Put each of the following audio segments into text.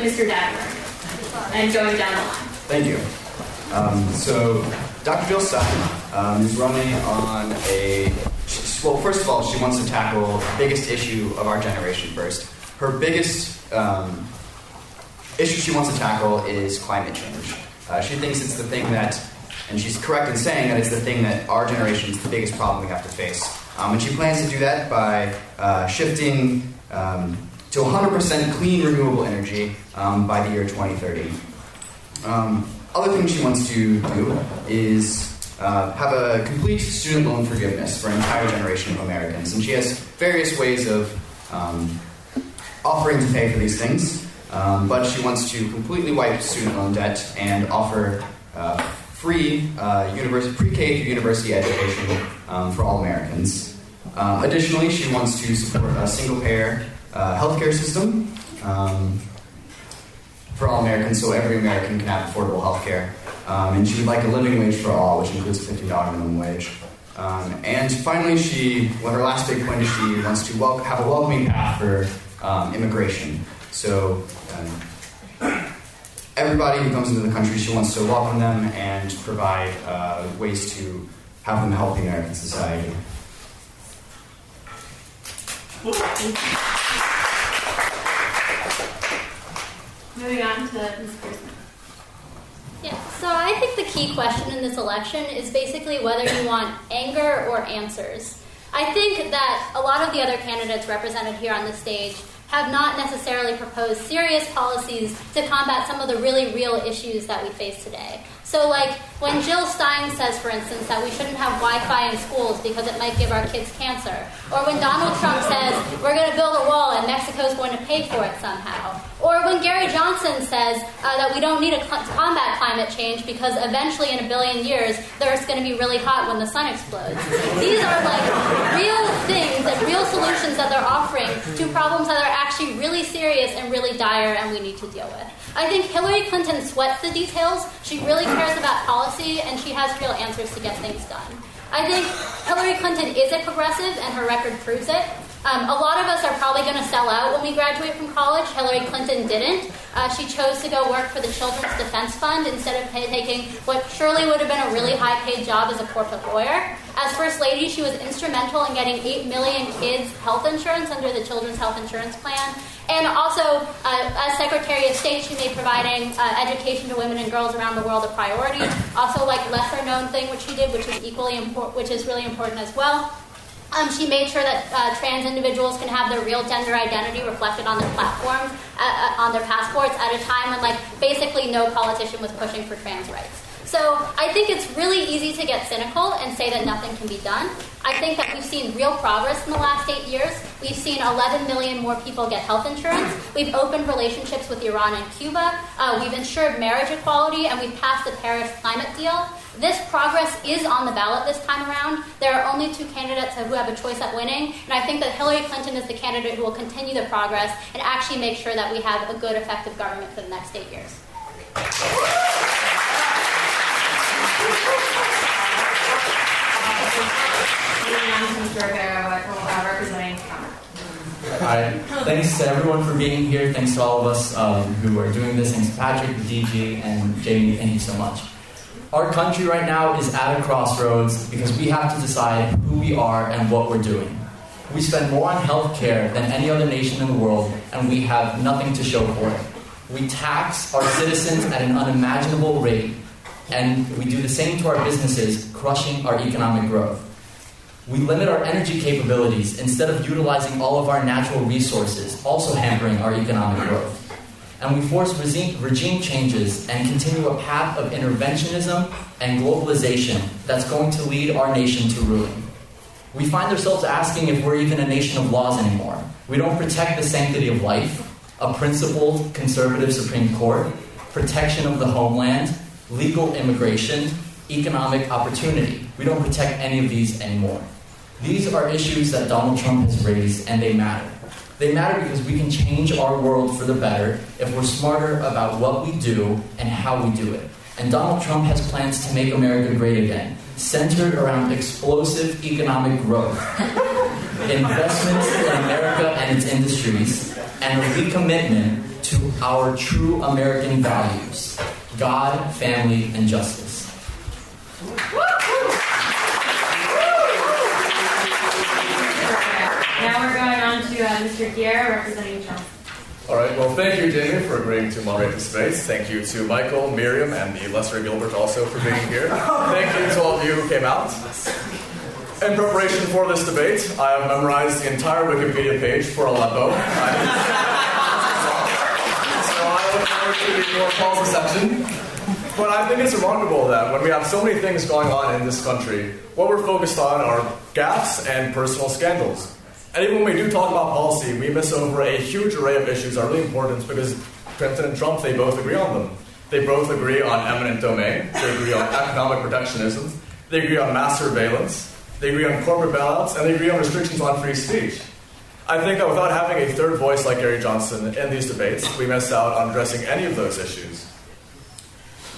to Mr. Dadler and going down the line. Thank you. So Dr. Jill Stein is running on well, first of all, she wants to tackle the biggest issue of our generation first. Her biggest issue she wants to tackle is climate change. She thinks it's the thing that, and she's correct in saying that it's the thing that our generation is the biggest problem we have to face. And she plans to do that by shifting to 100% clean renewable energy by the year 2030. Other things she wants to do is have a complete student loan forgiveness for an entire generation of Americans. And she has various ways of offering to pay for these things, but she wants to completely wipe student loan debt and offer free pre-K through university education for all Americans. Additionally, she wants to support a single-payer healthcare system for all Americans, so every American can have affordable healthcare. And she would like a living wage for all, which includes a $50 minimum wage. And finally, her last big point is she wants to have a welcoming path for immigration. So everybody who comes into the country, she wants to welcome them and provide ways to have them help the American society. Moving on to Ms. Pearson. Yeah, so I think the key question in this election is basically whether you want anger or answers. I think that a lot of the other candidates represented here on the stage have not necessarily proposed serious policies to combat some of the really real issues that we face today. So like when Jill Stein says, for instance, that we shouldn't have Wi-Fi in schools because it might give our kids cancer, or when Donald Trump says we're going to build a wall and Mexico's going to pay for it somehow, or when Gary Johnson says that we don't need to combat climate change because eventually in a billion years the Earth's going to be really hot when the sun explodes. These are like real things and real solutions that they're offering to problems that are actually really serious and really dire and we need to deal with. I think Hillary Clinton sweats the details. She really cares about policy, and she has real answers to get things done. I think Hillary Clinton is a progressive, and her record proves it. A lot of us are probably going to sell out when we graduate from college. Hillary Clinton didn't. She chose to go work for the Children's Defense Fund instead of taking what surely would have been a really high-paid job as a corporate lawyer. As First Lady, she was instrumental in getting 8 million kids health insurance under the Children's Health Insurance Plan. And also, as Secretary of State, she made providing education to women and girls around the world a priority. Also, like lesser-known thing which she did, which is really important as well. She made sure that trans individuals can have their real gender identity reflected on their platforms, on their passports, at a time when, basically no politician was pushing for trans rights. So I think it's really easy to get cynical and say that nothing can be done. I think that we've seen real progress in the last 8 years. We've seen 11 million more people get health insurance. We've opened relationships with Iran and Cuba. We've ensured marriage equality, and we've passed the Paris climate deal. This progress is on the ballot this time around. There are only 2 candidates who have a choice at winning, and I think that Hillary Clinton is the candidate who will continue the progress and actually make sure that we have a good, effective government for the next 8 years. Alright, thanks to everyone for being here. Thanks to all of us who are doing this. Thanks to Patrick, DG, and Jamie. Thank you so much. Our country right now is at a crossroads because we have to decide who we are and what we're doing. We spend more on healthcare than any other nation in the world, and we have nothing to show for it. We tax our citizens at an unimaginable rate, and we do the same to our businesses, crushing our economic growth. We limit our energy capabilities instead of utilizing all of our natural resources, also hampering our economic growth. And we force regime changes and continue a path of interventionism and globalization that's going to lead our nation to ruin. We find ourselves asking if we're even a nation of laws anymore. We don't protect the sanctity of life, a principled conservative Supreme Court, protection of the homeland, legal immigration, economic opportunity. We don't protect any of these anymore. These are issues that Donald Trump has raised, and they matter. They matter because we can change our world for the better if we're smarter about what we do and how we do it. And Donald Trump has plans to make America great again, centered around explosive economic growth, investments in America and its industries, and a recommitment to our true American values: God, family, and justice. Now we're going on to Mr. Guerra representing Johnson. All right, well, thank you, Jamie, for agreeing to moderate the space. Thank you to Michael, Miriam, and the Lesser Gilbert also for being here. Thank you to all of you who came out. In preparation for this debate, I have memorized the entire Wikipedia page for Aleppo. So I look forward to the more policy section. But I think it's remarkable that when we have so many things going on in this country, what we're focused on are gaffes and personal scandals. And even when we do talk about policy, we miss over a huge array of issues that are really important because Clinton and Trump, they both agree on them. They both agree on eminent domain. They agree on economic protectionism. They agree on mass surveillance. They agree on corporate bailouts. And they agree on restrictions on free speech. I think that without having a third voice like Gary Johnson in these debates, we miss out on addressing any of those issues.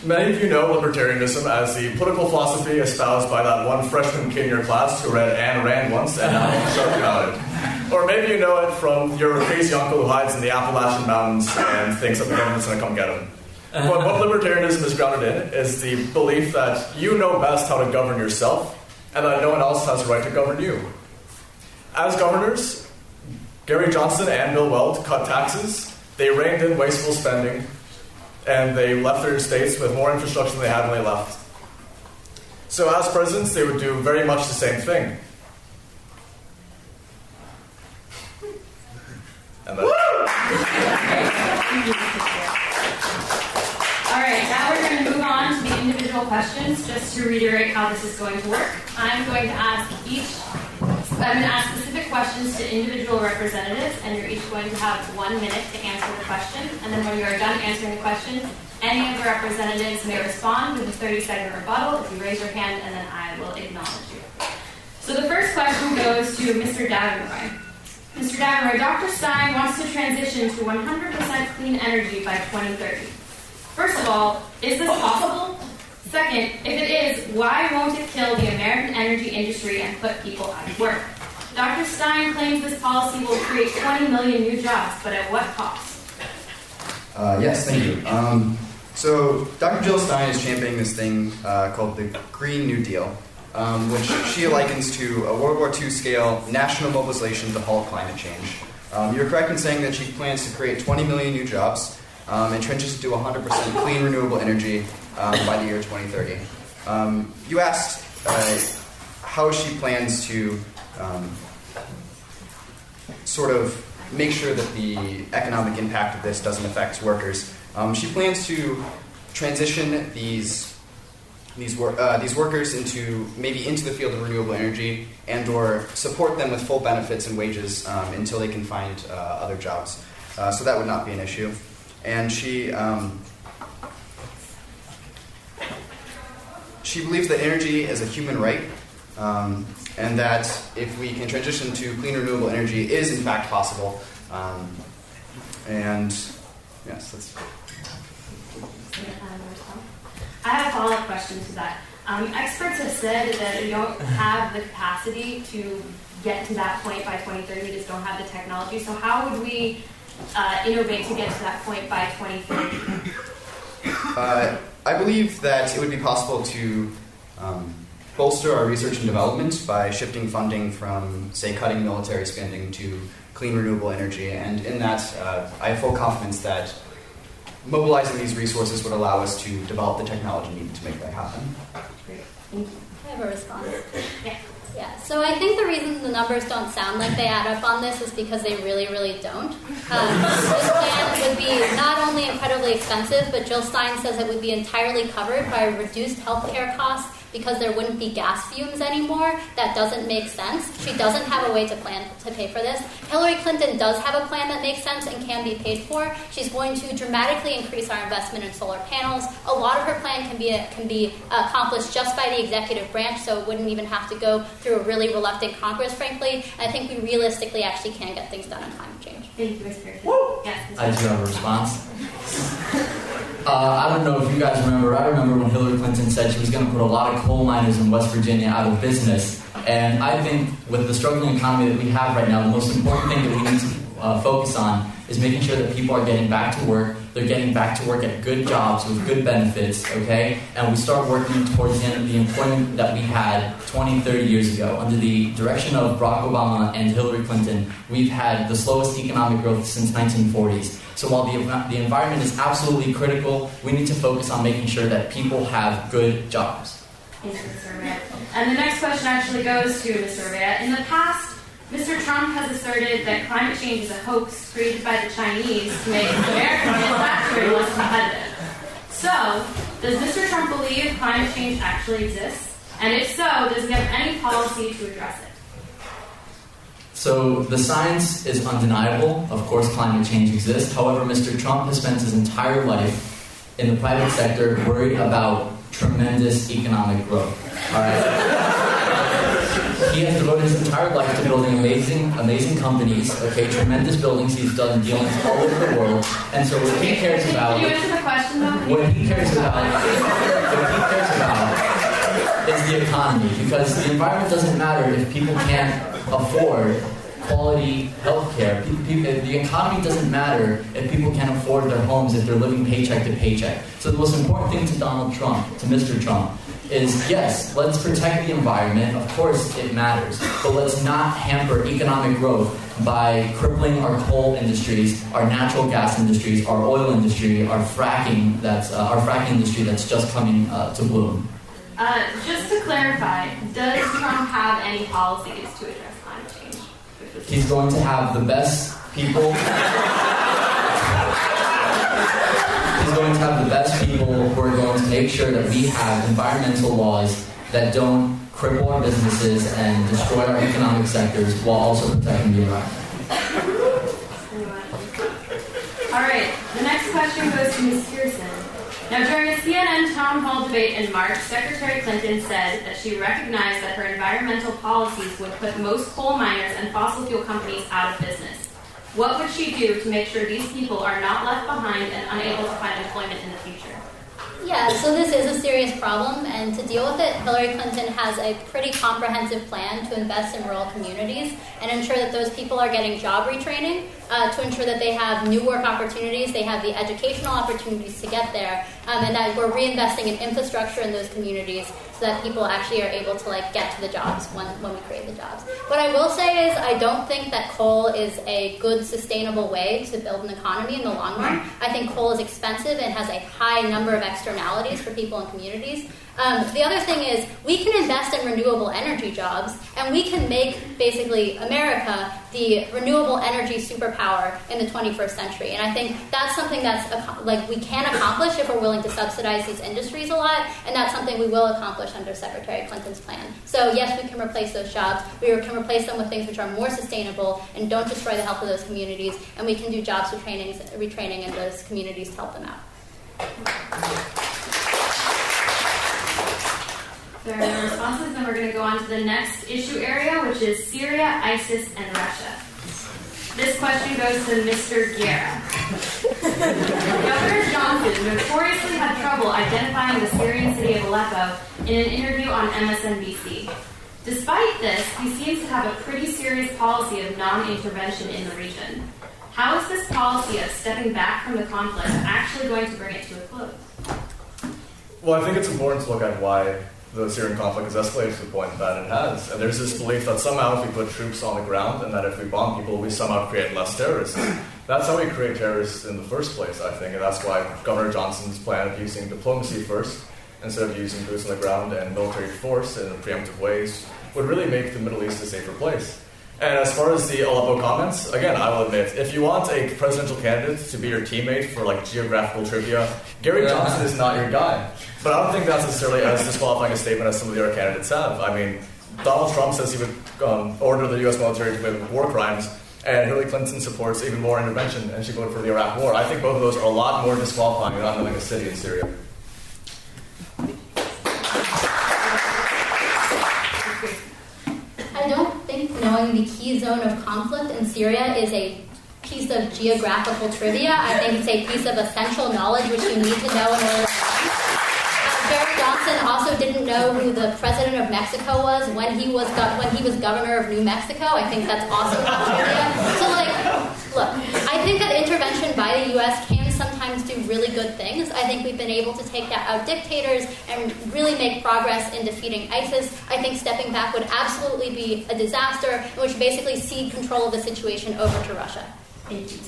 Many of you know libertarianism as the political philosophy espoused by that one freshman kid in your class who read Ayn Rand once and now is joking about it. Or maybe you know it from your crazy uncle who hides in the Appalachian Mountains and thinks that the government's going to come get him. But what libertarianism is grounded in is the belief that you know best how to govern yourself and that no one else has the right to govern you. As governors, Gary Johnson and Bill Weld cut taxes, they reined in wasteful spending, and they left their states with more infrastructure than they had when they left. So as presidents, they would do very much the same thing. And All right, now we're going to move on to the individual questions, just to reiterate how this is going to work. I'm going to ask specific questions to individual representatives, and you're each going to have 1 minute to answer the question. And then when you are done answering the question, any of the representatives may respond with a 30-second rebuttal if you raise your hand, and then I will acknowledge you. So the first question goes to Mr. Davenroy. Mr. Davenroy, Dr. Stein wants to transition to 100% clean energy by 2030. First of all, is this possible? Second, if it is, why won't it kill the American energy industry and put people out of work? Dr. Stein claims this policy will create 20 million new jobs, but at what cost? Yes, thank you. So Dr. Jill Stein is championing this thing called the Green New Deal, which she likens to a World War II scale national mobilization to halt climate change. You're correct in saying that she plans to create 20 million new jobs and transition to 100% clean renewable energy by the year 2030. You asked how she plans to sort of make sure that the economic impact of this doesn't affect workers. She plans to transition these workers into the field of renewable energy and/or support them with full benefits and wages until they can find other jobs. So that would not be an issue. And she believes that energy is a human right, and that if we can transition to clean renewable energy, it is in fact possible. And yes, that's. I have a follow-up question to that. Experts have said that you don't have the capacity to get to that point by 2030. You just don't have the technology. So how would we innovate to get to that point by 2030? I believe that it would be possible to bolster our research and development by shifting funding from, say, cutting military spending to clean renewable energy. And in that, I have full confidence that mobilizing these resources would allow us to develop the technology needed to make that happen. Great, thank you. I have a response. Yeah. Yeah, so I think the reason the numbers don't sound like they add up on this is because they really, really don't. This plan would be not only incredibly expensive, but Jill Stein says it would be entirely covered by reduced healthcare costs because there wouldn't be gas fumes anymore. That doesn't make sense. She doesn't have a way to plan to pay for this. Hillary Clinton does have a plan that makes sense and can be paid for. She's going to dramatically increase our investment in solar panels. A lot of her plan can be accomplished just by the executive branch, so it wouldn't even have to go through a really reluctant Congress, frankly. And I think we realistically actually can get things done on climate change. Thank you, Ms. Pearson. Yes, I do have a response. I don't know if you guys remember. I remember when Hillary Clinton said she was going to put a lot of coal miners in West Virginia out of business. And I think with the struggling economy that we have right now, the most important thing that we need to focus on is making sure that people are getting back to work. They're getting back to work at good jobs with good benefits, okay? And we start working towards the end of the employment that we had 20, 30 years ago. Under the direction of Barack Obama and Hillary Clinton, we've had the slowest economic growth since 1940s. So while the environment is absolutely critical, we need to focus on making sure that people have good jobs. Thank you, Mr. Urbea. And the next question actually goes to Mr. Urbea. In the past, Mr. Trump has asserted that climate change is a hoax created by the Chinese to make American manufacturing less competitive. So, does Mr. Trump believe climate change actually exists? And if so, does he have any policy to address it? So the science is undeniable. Of course, climate change exists. However, Mr. Trump has spent his entire life in the private sector worried about tremendous economic growth. All right. He has devoted his entire life to building amazing companies, okay, tremendous buildings. He's done dealings all over the world. And so what he cares about... Can you answer the question, though? What he cares about is the economy. Because the environment doesn't matter if people can't afford quality health care. The economy doesn't matter if people can't afford their homes, if they're living paycheck to paycheck. So the most important thing to Donald Trump, to Mr. Trump, is yes, let's protect the environment. Of course it matters. But let's not hamper economic growth by crippling our coal industries, our natural gas industries, our oil industry, our fracking industry that's just coming to bloom. Just to clarify, does Trump have any policies to address climate change? He's going to have the best people. He's going to have the best people who are going to make sure that we have environmental laws that don't cripple our businesses and destroy our economic sectors while also protecting the environment. All right, the next question goes to Ms. Pearson. Now, during a CNN town hall debate in March, Secretary Clinton said that she recognized that her environmental policies would put most coal miners and fossil fuel companies out of business. What would she do to make sure these people are not left behind and unable to find employment in the future? Yeah, so this is a serious problem, and to deal with it, Hillary Clinton has a pretty comprehensive plan to invest in rural communities and ensure that those people are getting job retraining, to ensure that they have new work opportunities, they have the educational opportunities to get there, and that we're reinvesting in infrastructure in those communities so that people actually are able to get to the jobs when we create the jobs. What I will say is I don't think that coal is a good, sustainable way to build an economy in the long run. I think coal is expensive and has a high number of externalities for people and communities. The other thing is we can invest in renewable energy jobs, and we can make basically America the renewable energy superpower in the 21st century. And I think that's something that's we can accomplish if we're willing to subsidize these industries a lot, and that's something we will accomplish under Secretary Clinton's plan. So yes, we can replace those jobs. We can replace them with things which are more sustainable and don't destroy the health of those communities, and we can do jobs retraining in those communities to help them out. There are no responses, then we're going to go on to the next issue area, which is Syria, ISIS, and Russia. This question goes to Mr. Guerra. Governor Johnson notoriously had trouble identifying the Syrian city of Aleppo in an interview on MSNBC. Despite this, he seems to have a pretty serious policy of non-intervention in the region. How is this policy of stepping back from the conflict actually going to bring it to a close? Well, I think it's important to look at why the Syrian conflict has escalated to the point that it has. And there's this belief that somehow if we put troops on the ground and that if we bomb people, we somehow create less terrorists. That's how we create terrorists in the first place, I think. And that's why Governor Johnson's plan of using diplomacy first, instead of using boots on the ground and military force in preemptive ways, would really make the Middle East a safer place. And as far as the Aleppo comments, again, I will admit, if you want a presidential candidate to be your teammate for geographical trivia, Gary Johnson is not your guy. But I don't think that's necessarily as disqualifying a statement as some of the other candidates have. I mean, Donald Trump says he would order the U.S. military to commit war crimes, and Hillary Clinton supports even more intervention, and she voted for the Iraq War. I think both of those are a lot more disqualifying than not knowing a city in Syria. I don't think knowing the key zone of conflict in Syria is a piece of geographical trivia. I think it's a piece of essential knowledge which you need to know in order to Barry Johnson also didn't know who the president of Mexico was when he was governor of New Mexico. I think that's awesome trivia. So I think that intervention by the U.S. can sometimes do really good things. I think we've been able to take out dictators and really make progress in defeating ISIS. I think stepping back would absolutely be a disaster, and we should basically cede control of the situation over to Russia. Thank you.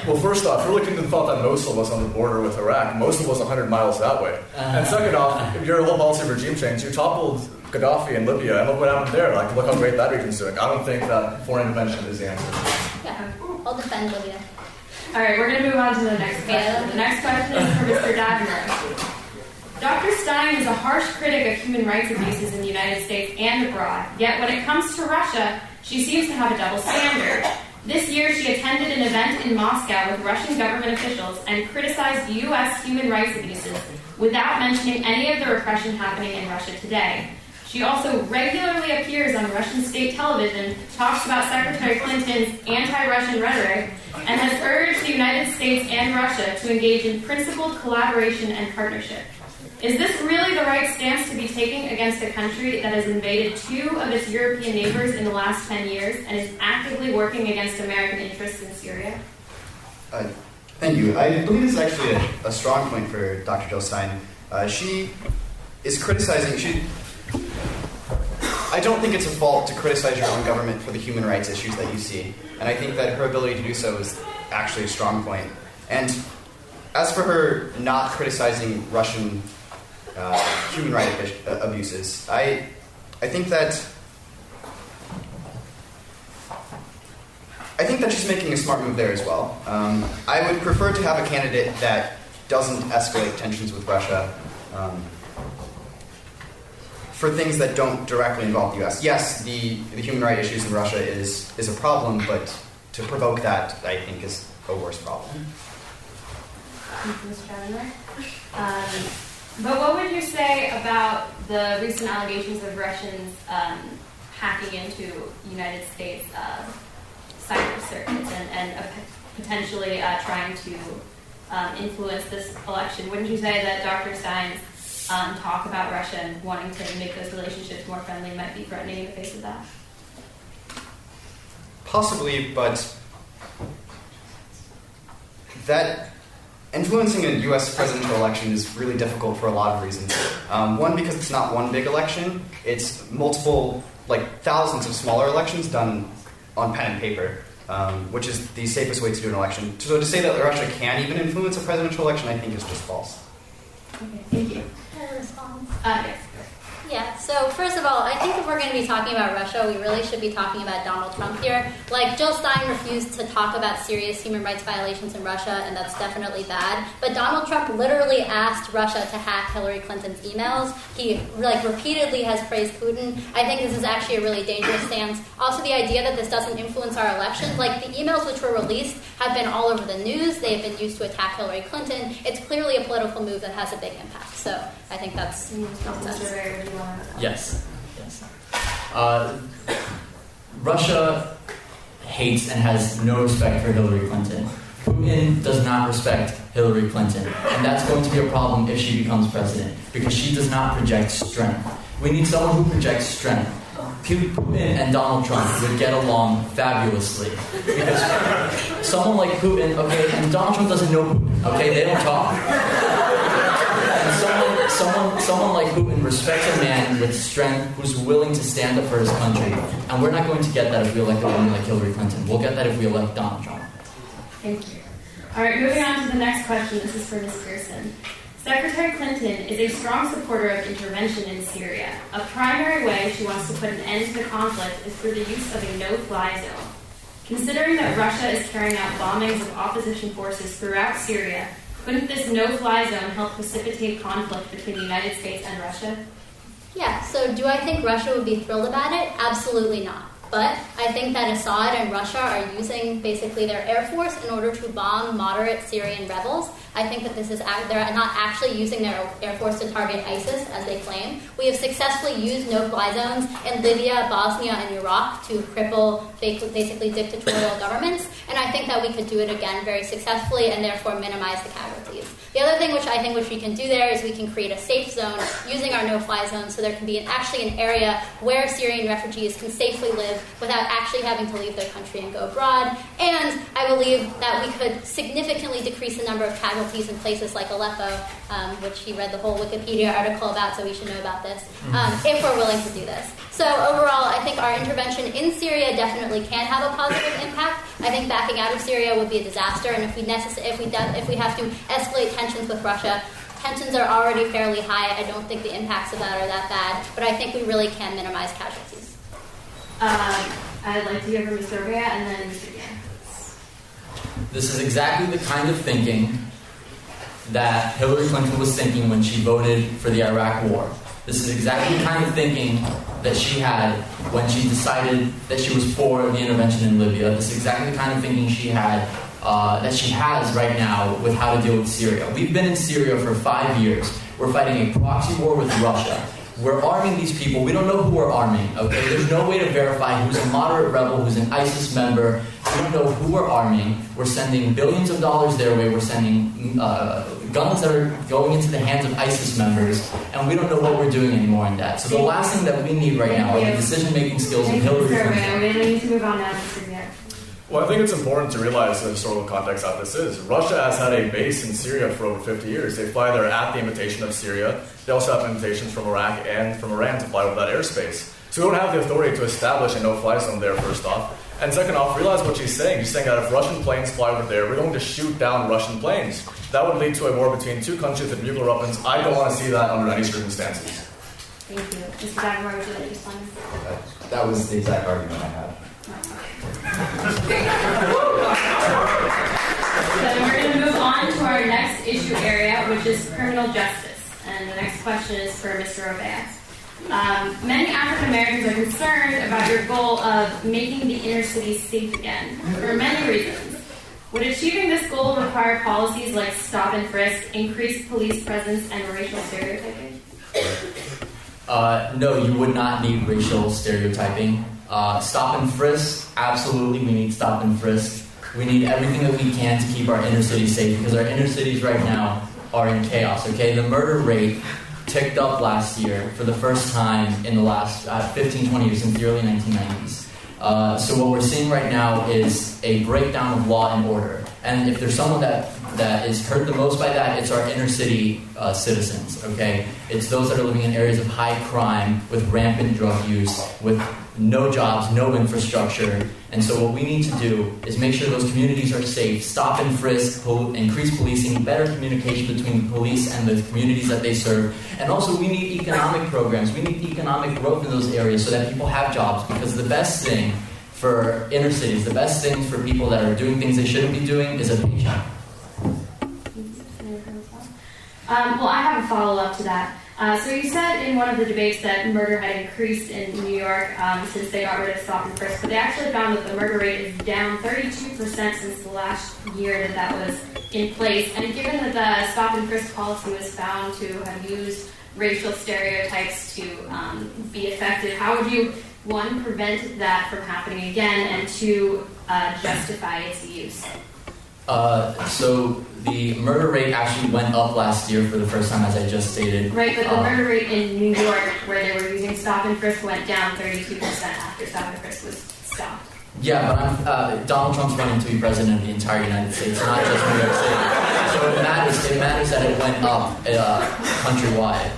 Well, first off, Hillary Clinton thought that Mosul was on the border with Iraq. Mosul was 100 miles that way. And second off, if your whole policy of regime change, you toppled Gaddafi in Libya, and look what happened there. Like, look how great that region's doing. I don't think that foreign intervention is the answer. Yeah, I'll defend Libya. All right, we're going to move on to the next question. The next question is for Mr. Davner. Dr. Stein is a harsh critic of human rights abuses in the United States and abroad. Yet when it comes to Russia, she seems to have a double standard. This year, she attended an event in Moscow with Russian government officials and criticized U.S. human rights abuses without mentioning any of the repression happening in Russia today. She also regularly appears on Russian state television, talks about Secretary Clinton's anti-Russian rhetoric, and has urged the United States and Russia to engage in principled collaboration and partnership. Is this really the right stance to be taking against a country that has invaded 2 of its European neighbors in the last 10 years and is actively working against American interests in Syria? Thank you. I believe this is actually a strong point for Dr. Jill Stein. She is criticizing... I don't think it's a fault to criticize your own government for the human rights issues that you see. And I think that her ability to do so is actually a strong point. And as for her not criticizing Russian human rights abuses, I think that she's making a smart move there as well. I would prefer to have a candidate that doesn't escalate tensions with Russia for things that don't directly involve the U.S. Yes, the human rights issues in Russia is a problem, but to provoke that, I think, is a worse problem. But what would you say about the recent allegations of Russians hacking into United States cyber circuits and potentially trying to influence this election? Wouldn't you say that Dr. Stein's talk about Russia and wanting to make those relationships more friendly might be threatening in the face of that? Possibly, but that influencing a U.S. presidential election is really difficult for a lot of reasons. One, because it's not one big election. It's multiple, thousands of smaller elections done on pen and paper, which is the safest way to do an election. So to say that Russia can even influence a presidential election, I think is just false. Okay, thank you. Can I respond? Yes. Yeah, so first of all, I think if we're going to be talking about Russia, we really should be talking about Donald Trump here. Jill Stein refused to talk about serious human rights violations in Russia, and that's definitely bad. But Donald Trump literally asked Russia to hack Hillary Clinton's emails. He, repeatedly has praised Putin. I think this is actually a really dangerous stance. Also, the idea that this doesn't influence our elections, the emails which were released have been all over the news. They have been used to attack Hillary Clinton. It's clearly a political move that has a big impact. So I think that's nonsense. Yes. Russia hates and has no respect for Hillary Clinton. Putin does not respect Hillary Clinton. And that's going to be a problem if she becomes president, because she does not project strength. We need someone who projects strength. Putin and Donald Trump would get along fabulously. Because someone like Putin, and Donald Trump doesn't know Putin, they don't talk. Someone like Putin respects a man with strength who's willing to stand up for his country. And we're not going to get that if we elect a woman like Hillary Clinton. We'll get that if we elect Donald Trump. Thank you. All right, moving on to the next question. This is for Ms. Pearson. Secretary Clinton is a strong supporter of intervention in Syria. A primary way she wants to put an end to the conflict is through the use of a no-fly zone. Considering that Russia is carrying out bombings of opposition forces throughout Syria, couldn't this no-fly zone help precipitate conflict between the United States and Russia? Yeah, so do I think Russia would be thrilled about it? Absolutely not. But I think that Assad and Russia are using basically their air force in order to bomb moderate Syrian rebels. I think that they're not actually using their air force to target ISIS, as they claim. We have successfully used no-fly zones in Libya, Bosnia, and Iraq to cripple basically dictatorial governments, and I think that we could do it again very successfully and therefore minimize the casualties. The other thing which we can do there is we can create a safe zone using our no-fly zone, so there can be actually an area where Syrian refugees can safely live without actually having to leave their country and go abroad. And I believe that we could significantly decrease the number of casualties in places like Aleppo, which he read the whole Wikipedia article about, so we should know about this, if we're willing to do this. So overall, I think our intervention in Syria definitely can have a positive impact. I think backing out of Syria would be a disaster, and if we have to escalate tensions with Russia, tensions are already fairly high. I don't think the impacts of that are that bad, but I think we really can minimize casualties. I'd like to hear from Mr. Orbea and then Mr. Gann. This is exactly the kind of thinking that Hillary Clinton was thinking when she voted for the Iraq War. This is exactly the kind of thinking that she had when she decided that she was for the intervention in Libya. This is exactly the kind of thinking she had, that she has right now with how to deal with Syria. We've been in Syria for 5 years. We're fighting a proxy war with Russia. We're arming these people. We don't know who we're arming, okay? There's no way to verify who's a moderate rebel, who's an ISIS member. We don't know who we're arming. We're sending billions of dollars their way. We're sending guns that are going into the hands of ISIS members, and we don't know what we're doing anymore in that. So the last thing that we need right now are the decision-making skills of Hillary Clinton. We need to move on now to Mr. Gann. Well, I think it's important to realize the historical context that this is. Russia has had a base in Syria for over 50 years. They fly there at the invitation of Syria. They also have invitations from Iraq and from Iran to fly over that airspace. So we don't have the authority to establish a no-fly zone there, first off. And second off, realize what she's saying. She's saying that if Russian planes fly over there, we're going to shoot down Russian planes. That would lead to a war between two countries with nuclear weapons. I don't want to see that under any circumstances. Thank you. Mr. Dagmar, would you like to respond? That was the exact argument I had. So we're going to move on to our next issue area, which is criminal justice. And the next question is for Mr. Orbea. Many African Americans are concerned about your goal of making the inner city safe again for many reasons. Would achieving this goal require policies like stop and frisk, increased police presence, and racial stereotyping? No, you would not need racial stereotyping. Stop and frisk, absolutely, we need stop and frisk. We need everything that we can to keep our inner city safe, because our inner cities right now are in chaos, okay? The murder rate ticked up last year for the first time in the last 15, 20 years, since the early 1990s. So what we're seeing right now is a breakdown of law and order. And if there's someone that is hurt the most by that, it's our inner city citizens, okay? It's those that are living in areas of high crime, with rampant drug use, with no jobs, no infrastructure. And so what we need to do is make sure those communities are safe, stop and frisk, increase policing, better communication between the police and the communities that they serve. And also we need economic programs. We need economic growth in those areas so that people have jobs, because the best thing for inner cities, the best things for people that are doing things they shouldn't be doing is a paycheck. Well, I have a follow-up to that. So you said in one of the debates that murder had increased in New York since they got rid of stop and frisk, but they actually found that the murder rate is down 32% since the last year that was in place. And given that the stop and frisk policy was found to have used racial stereotypes to be effective, how would you, one, prevent that from happening again, and two, justify its use? So the murder rate actually went up last year for the first time, as I just stated. Right, but the murder rate in New York, where they were using stop and frisk, went down 32% after stop and frisk was stopped. Yeah, but Donald Trump's running to be president of the entire United States, not just New York City. So it matters that it went up countrywide.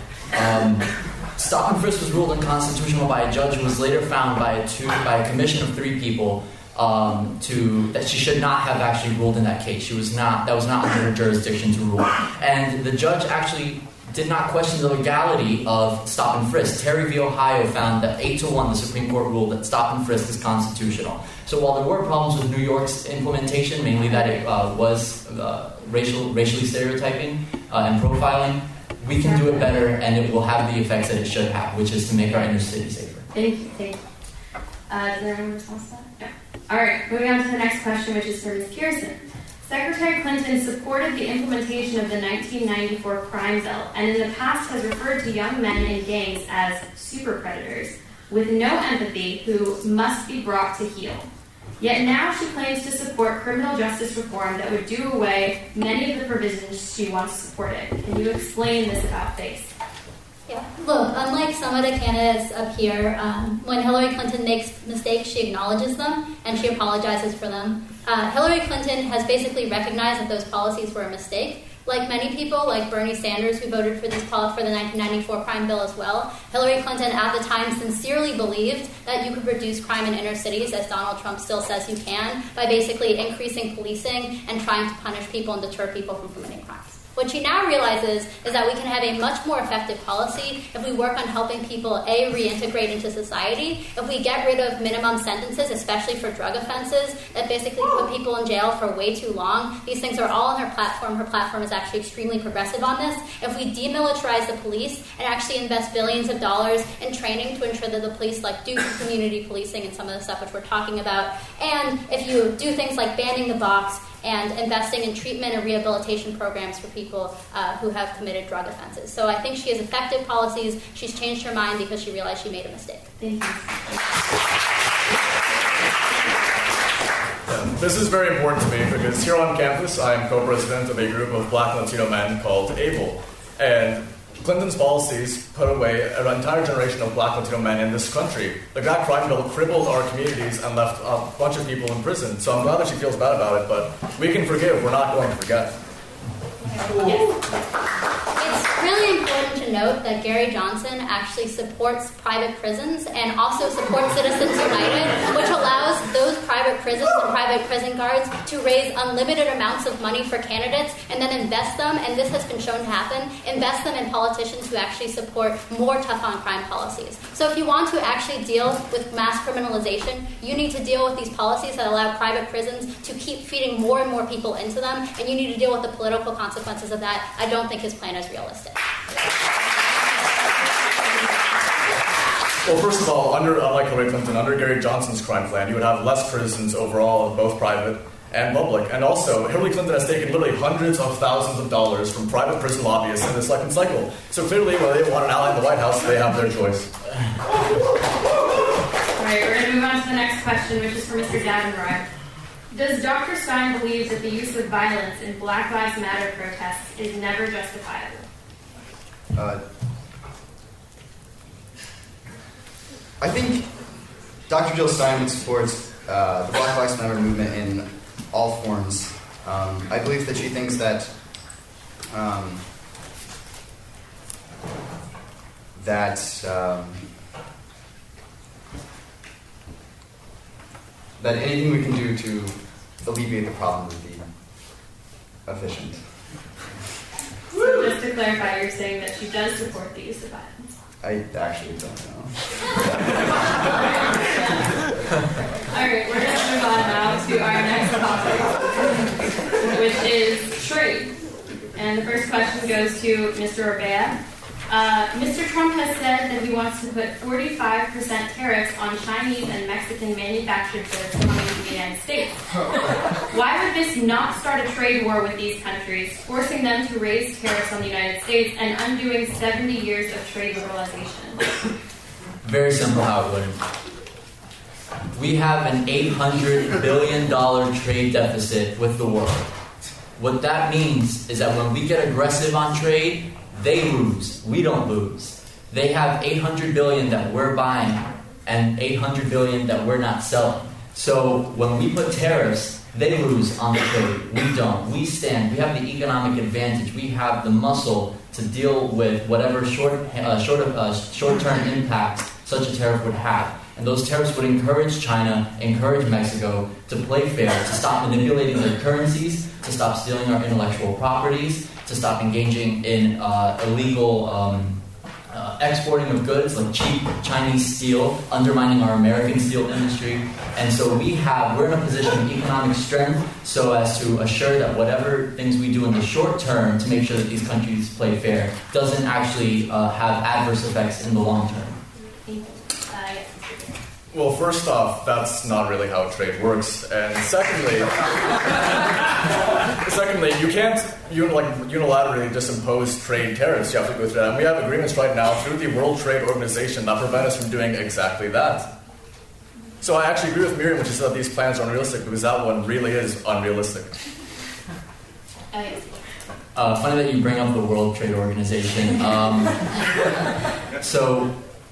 Stop and frisk was ruled unconstitutional by a judge who was later found by a commission of 3 people that she should not have actually ruled in that case. That was not under her jurisdiction to rule. And the judge actually did not question the legality of stop and frisk. Terry v. Ohio found that 8-1 the Supreme Court ruled that stop and frisk is constitutional. So while there were problems with New York's implementation, mainly that it was racially stereotyping and profiling, we can do it better, and it will have the effects that it should have, which is to make our inner city safer. Thank you. Is there any response to that? No. All right, moving on to the next question, which is for Ms. Pearson. Secretary Clinton supported the implementation of the 1994 crime bill, and in the past has referred to young men in gangs as super predators with no empathy who must be brought to heel. Yet now she claims to support criminal justice reform that would do away many of the provisions she once supported. Can you explain this about face? Yeah. Look, unlike some of the candidates up here, when Hillary Clinton makes mistakes, she acknowledges them and she apologizes for them. Hillary Clinton has basically recognized that those policies were a mistake. Like many people, like Bernie Sanders, who voted for the 1994 crime bill as well, Hillary Clinton at the time sincerely believed that you could reduce crime in inner cities, as Donald Trump still says you can, by basically increasing policing and trying to punish people and deter people from committing crimes. What she now realizes is that we can have a much more effective policy if we work on helping people, A, reintegrate into society, if we get rid of minimum sentences, especially for drug offenses, that basically put people in jail for way too long. These things are all on her platform. Her platform is actually extremely progressive on this. If we demilitarize the police and actually invest billions of dollars in training to ensure that the police do community policing and some of the stuff which we're talking about, and if you do things like banning the box, and investing in treatment and rehabilitation programs for people who have committed drug offenses. So I think she has effective policies. She's changed her mind because she realized she made a mistake. Thank you. Yeah, this is very important to me because here on campus I am co-president of a group of Black Latino men called ABLE. And Clinton's policies put away an entire generation of Black Latino men in this country. The Black crime bill crippled our communities and left a bunch of people in prison. So I'm glad that she feels bad about it, but we can forgive. We're not going to forget. It's really important to note that Gary Johnson actually supports private prisons and also supports Citizens United, which allows those private prisons and private prison guards to raise unlimited amounts of money for candidates and then invest them, and this has been shown to happen, invest them in politicians who actually support more tough-on-crime policies. So if you want to actually deal with mass criminalization, you need to deal with these policies that allow private prisons to keep feeding more and more people into them, and you need to deal with the political consequences of that. I don't think his plan is realistic. Well, first of all, unlike Hillary Clinton, under Gary Johnson's crime plan, you would have less prisons overall, both private and public. And also, Hillary Clinton has taken literally hundreds of thousands of dollars from private prison lobbyists in this second cycle. So clearly, when they want an ally in the White House, they have their choice. All right, we're going to move on to the next question, which is for Mr. Davenport. Does Dr. Stein believe that the use of violence in Black Lives Matter protests is never justifiable? I think Dr. Jill Stein supports the Black Lives Matter movement in all forms. I believe that she thinks that that anything we can do to alleviate the problem would be efficient. So just to clarify, you're saying that she does support the use of violence? I actually don't know. All right, we're going to move on now to our next topic, which is trade. And the first question goes to Mr. Orbea. Mr. Trump has said that he wants to put 45% tariffs on Chinese and Mexican manufactured goods coming to the United States. Why would this not start a trade war with these countries, forcing them to raise tariffs on the United States and undoing 70 years of trade liberalization? Very simple how it would. We have an $800 billion trade deficit with the world. What that means is that when we get aggressive on trade, they lose. We don't lose. They have $800 billion that we're buying and $800 billion that we're not selling. So when we put tariffs, they lose on the trade. We don't. We stand. We have the economic advantage. We have the muscle to deal with whatever short-term impact such a tariff would have. And those tariffs would encourage China, encourage Mexico to play fair, to stop manipulating their currencies, to stop stealing our intellectual properties, to stop engaging in illegal exporting of goods like cheap Chinese steel, undermining our American steel industry. And so we're in a position of economic strength so as to assure that whatever things we do in the short term to make sure that these countries play fair doesn't actually have adverse effects in the long term. Well, first off, that's not really how trade works. And secondly, you can't unilaterally just impose trade tariffs. You have to go through that. And we have agreements right now through the World Trade Organization that prevent us from doing exactly that. So I actually agree with Miriam when she said that these plans are unrealistic, because that one really is unrealistic. Funny that you bring up the World Trade Organization. So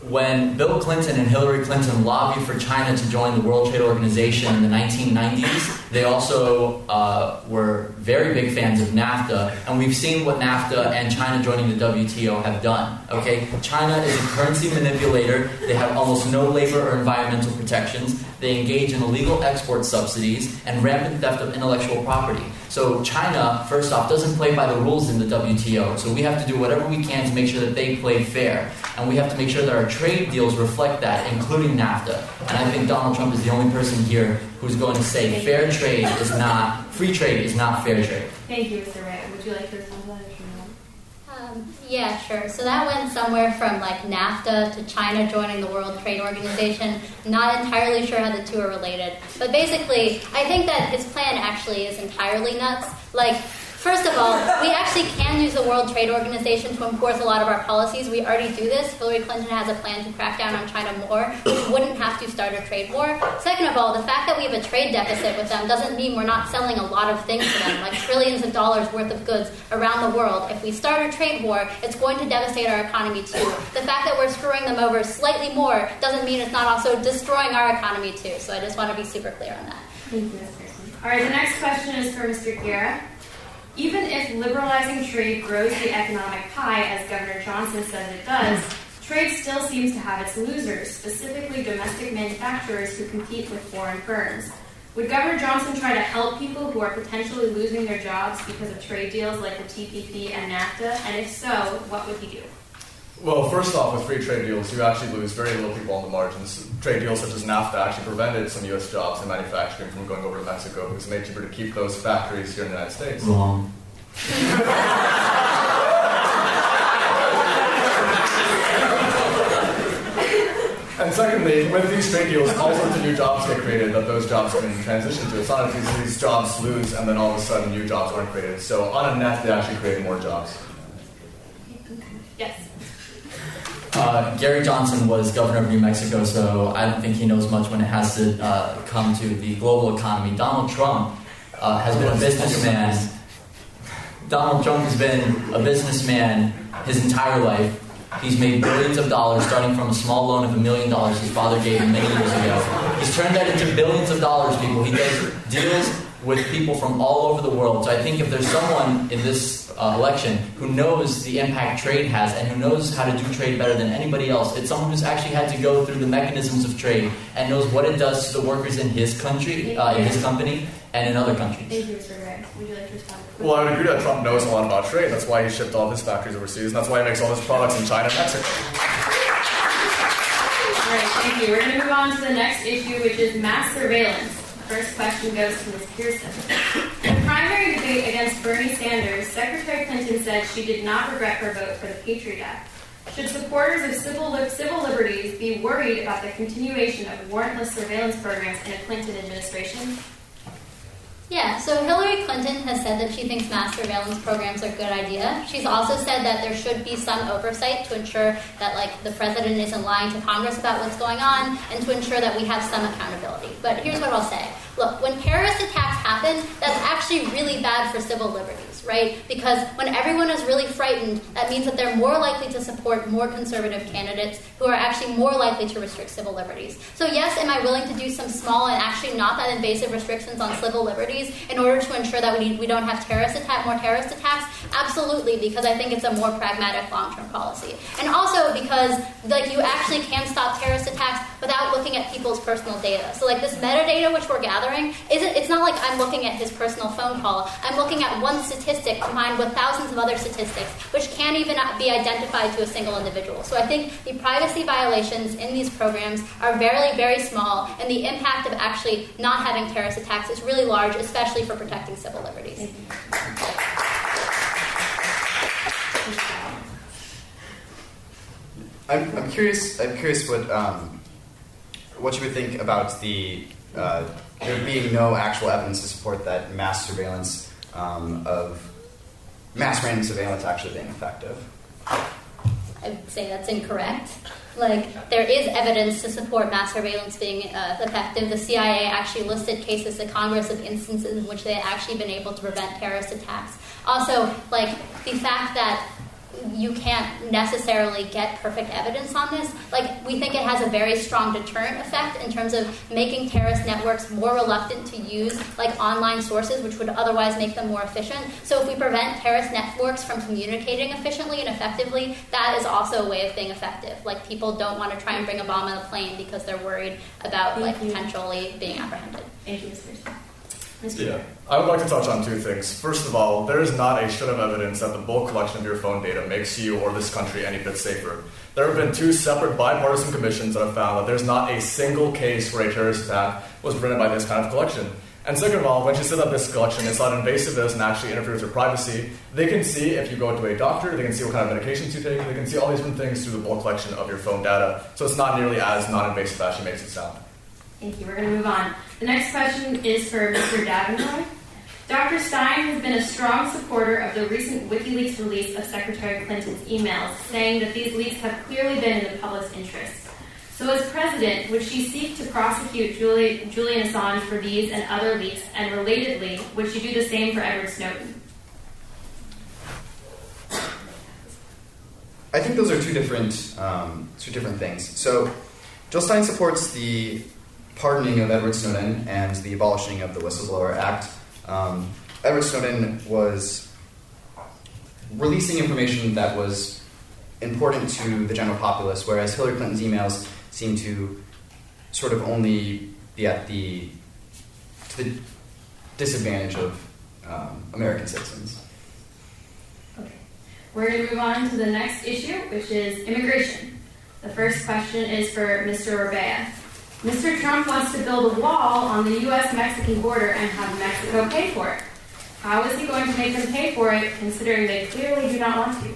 when Bill Clinton and Hillary Clinton lobbied for China to join the World Trade Organization in the 1990s, they also were very big fans of NAFTA, and we've seen what NAFTA and China joining the WTO have done. Okay, China is a currency manipulator. They have almost no labor or environmental protections. They engage in illegal export subsidies and rampant theft of intellectual property. So China, first off, doesn't play by the rules in the WTO. So we have to do whatever we can to make sure that they play fair. And we have to make sure that our trade deals reflect that, including NAFTA. And I think Donald Trump is the only person here who's going to say fair trade is not, free trade is not fair trade. Thank you, Mr. Ray. Would you like to respond to that? Yeah, sure. So that went somewhere from like NAFTA to China joining the World Trade Organization. Not entirely sure how the two are related. But basically, I think that his plan actually is entirely nuts. Like, first of all, we actually can use the World Trade Organization to enforce a lot of our policies. We already do this. Hillary Clinton has a plan to crack down on China more, which wouldn't have to start a trade war. Second of all, the fact that we have a trade deficit with them doesn't mean we're not selling a lot of things to them, like trillions of dollars worth of goods around the world. If we start a trade war, it's going to devastate our economy too. The fact that we're screwing them over slightly more doesn't mean it's not also destroying our economy too. So I just want to be super clear on that. Thank you, Ms. Pearson. All right, the next question is for Mr. Guerra. Even if liberalizing trade grows the economic pie, as Governor Johnson says it does, trade still seems to have its losers, specifically domestic manufacturers who compete with foreign firms. Would Governor Johnson try to help people who are potentially losing their jobs because of trade deals like the TPP and NAFTA? And if so, what would he do? Well, first off, with free trade deals, you actually lose very little people on the margins. Trade deals such as NAFTA actually prevented some U.S. jobs in manufacturing from going over to Mexico because it made it cheaper to keep those factories here in the United States. Wrong. And secondly, with these trade deals, all sorts of new jobs get created that those jobs can transition to. It's not like these jobs lose and then all of a sudden new jobs aren't created. So on a net, they actually create more jobs. Yes. Gary Johnson was governor of New Mexico, so I don't think he knows much when it has to come to the global economy. Donald Trump has been a businessman. Donald Trump has been a businessman his entire life. He's made billions of dollars, starting from a small loan of $1 million his father gave him many years ago. He's turned that into billions of dollars, people. He does deals with people from all over the world. So I think if there's someone in this election who knows the impact trade has and who knows how to do trade better than anybody else, it's someone who's actually had to go through the mechanisms of trade and knows what it does to the workers in his country, in his company, and in other countries. Thank you, Mr. Ray. Would you like to respond? Well, I would agree that Trump knows a lot about trade. That's why he shipped all of his factories overseas, and that's why he makes all his products in China and Mexico. All right, thank you. We're going to move on to the next issue, which is mass surveillance. First question goes to Ms. Pearson. In the primary debate against Bernie Sanders, Secretary Clinton said she did not regret her vote for the Patriot Act. Should supporters of civil liberties be worried about the continuation of warrantless surveillance programs in a Clinton administration? Yeah, so Hillary Clinton has said that she thinks mass surveillance programs are a good idea. She's also said that there should be some oversight to ensure that, like, the president isn't lying to Congress about what's going on and to ensure that we have some accountability. But here's what I'll say. Look, when terrorist attacks happen, that's actually really bad for civil liberties, right? Because when everyone is really frightened, that means that they're more likely to support more conservative candidates who are actually more likely to restrict civil liberties. So yes, am I willing to do some small and actually not that invasive restrictions on civil liberties in order to ensure that we don't have more terrorist attacks? Absolutely, because I think it's a more pragmatic long-term policy. And also because, like, you actually can stop terrorist attacks without looking at people's personal data. So, like, this metadata which we're gathering, it's not like I'm looking at his personal phone call. I'm looking at one statistic combined with thousands of other statistics, which can't even be identified to a single individual. So I think the privacy violations in these programs are very, very small, and the impact of actually not having terrorist attacks is really large, especially for protecting civil liberties. I'm curious what you would think about there being no actual evidence to support that mass surveillance I would say that's incorrect. Like, there is evidence to support mass surveillance being effective. The CIA actually listed cases to Congress of instances in which they had actually been able to prevent terrorist attacks. Also, like, the fact that you can't necessarily get perfect evidence on this. Like, we think it has a very strong deterrent effect in terms of making terrorist networks more reluctant to use, like, online sources, which would otherwise make them more efficient. So if we prevent terrorist networks from communicating efficiently and effectively, that is also a way of being effective. Like, people don't want to try and bring a bomb on a plane because they're worried about, like, potentially being apprehended. Thank you, Ms. Pearson. Yeah, I would like to touch on two things. First of all, there is not a shred of evidence that the bulk collection of your phone data makes you or this country any bit safer. There have been two separate bipartisan commissions that have found that there's not a single case where a terrorist attack was prevented by this kind of collection. And second of all, when she said that this collection is not invasive, it doesn't actually interfere with your privacy, they can see if you go to a doctor, they can see what kind of medications you take, they can see all these different things through the bulk collection of your phone data. So it's not nearly as non-invasive as she makes it sound. Thank you. We're going to move on. The next question is for Mr. Davenport. Dr. Stein has been a strong supporter of the recent WikiLeaks release of Secretary Clinton's emails, saying that these leaks have clearly been in the public's interest. So as president, would she seek to prosecute Julian Assange for these and other leaks, and relatedly, would she do the same for Edward Snowden? I think those are two different things. So Jill Stein supports the pardoning of Edward Snowden and the abolishing of the Whistleblower Act. Edward Snowden was releasing information that was important to the general populace, whereas Hillary Clinton's emails seem to sort of only be to the disadvantage of American citizens. Okay. We're going to move on to the next issue, which is immigration. The first question is for Mr. Orbea. Mr. Trump wants to build a wall on the U.S.-Mexican border and have Mexico pay for it. How is he going to make them pay for it, considering they clearly do not want to?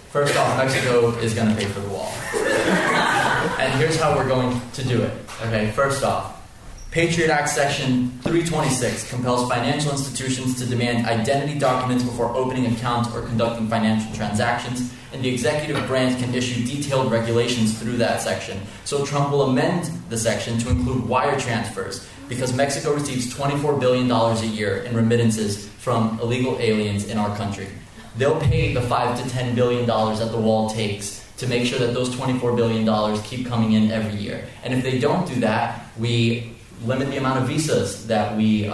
First off, Mexico is going to pay for the wall. And here's how we're going to do it. Okay, first off, Patriot Act Section 326 compels financial institutions to demand identity documents before opening accounts or conducting financial transactions, and the executive branch can issue detailed regulations through that section. So Trump will amend the section to include wire transfers, because Mexico receives $24 billion a year in remittances from illegal aliens in our country. They'll pay the $5 to $10 billion that the wall takes to make sure that those $24 billion keep coming in every year. And if they don't do that, we limit the amount of visas that we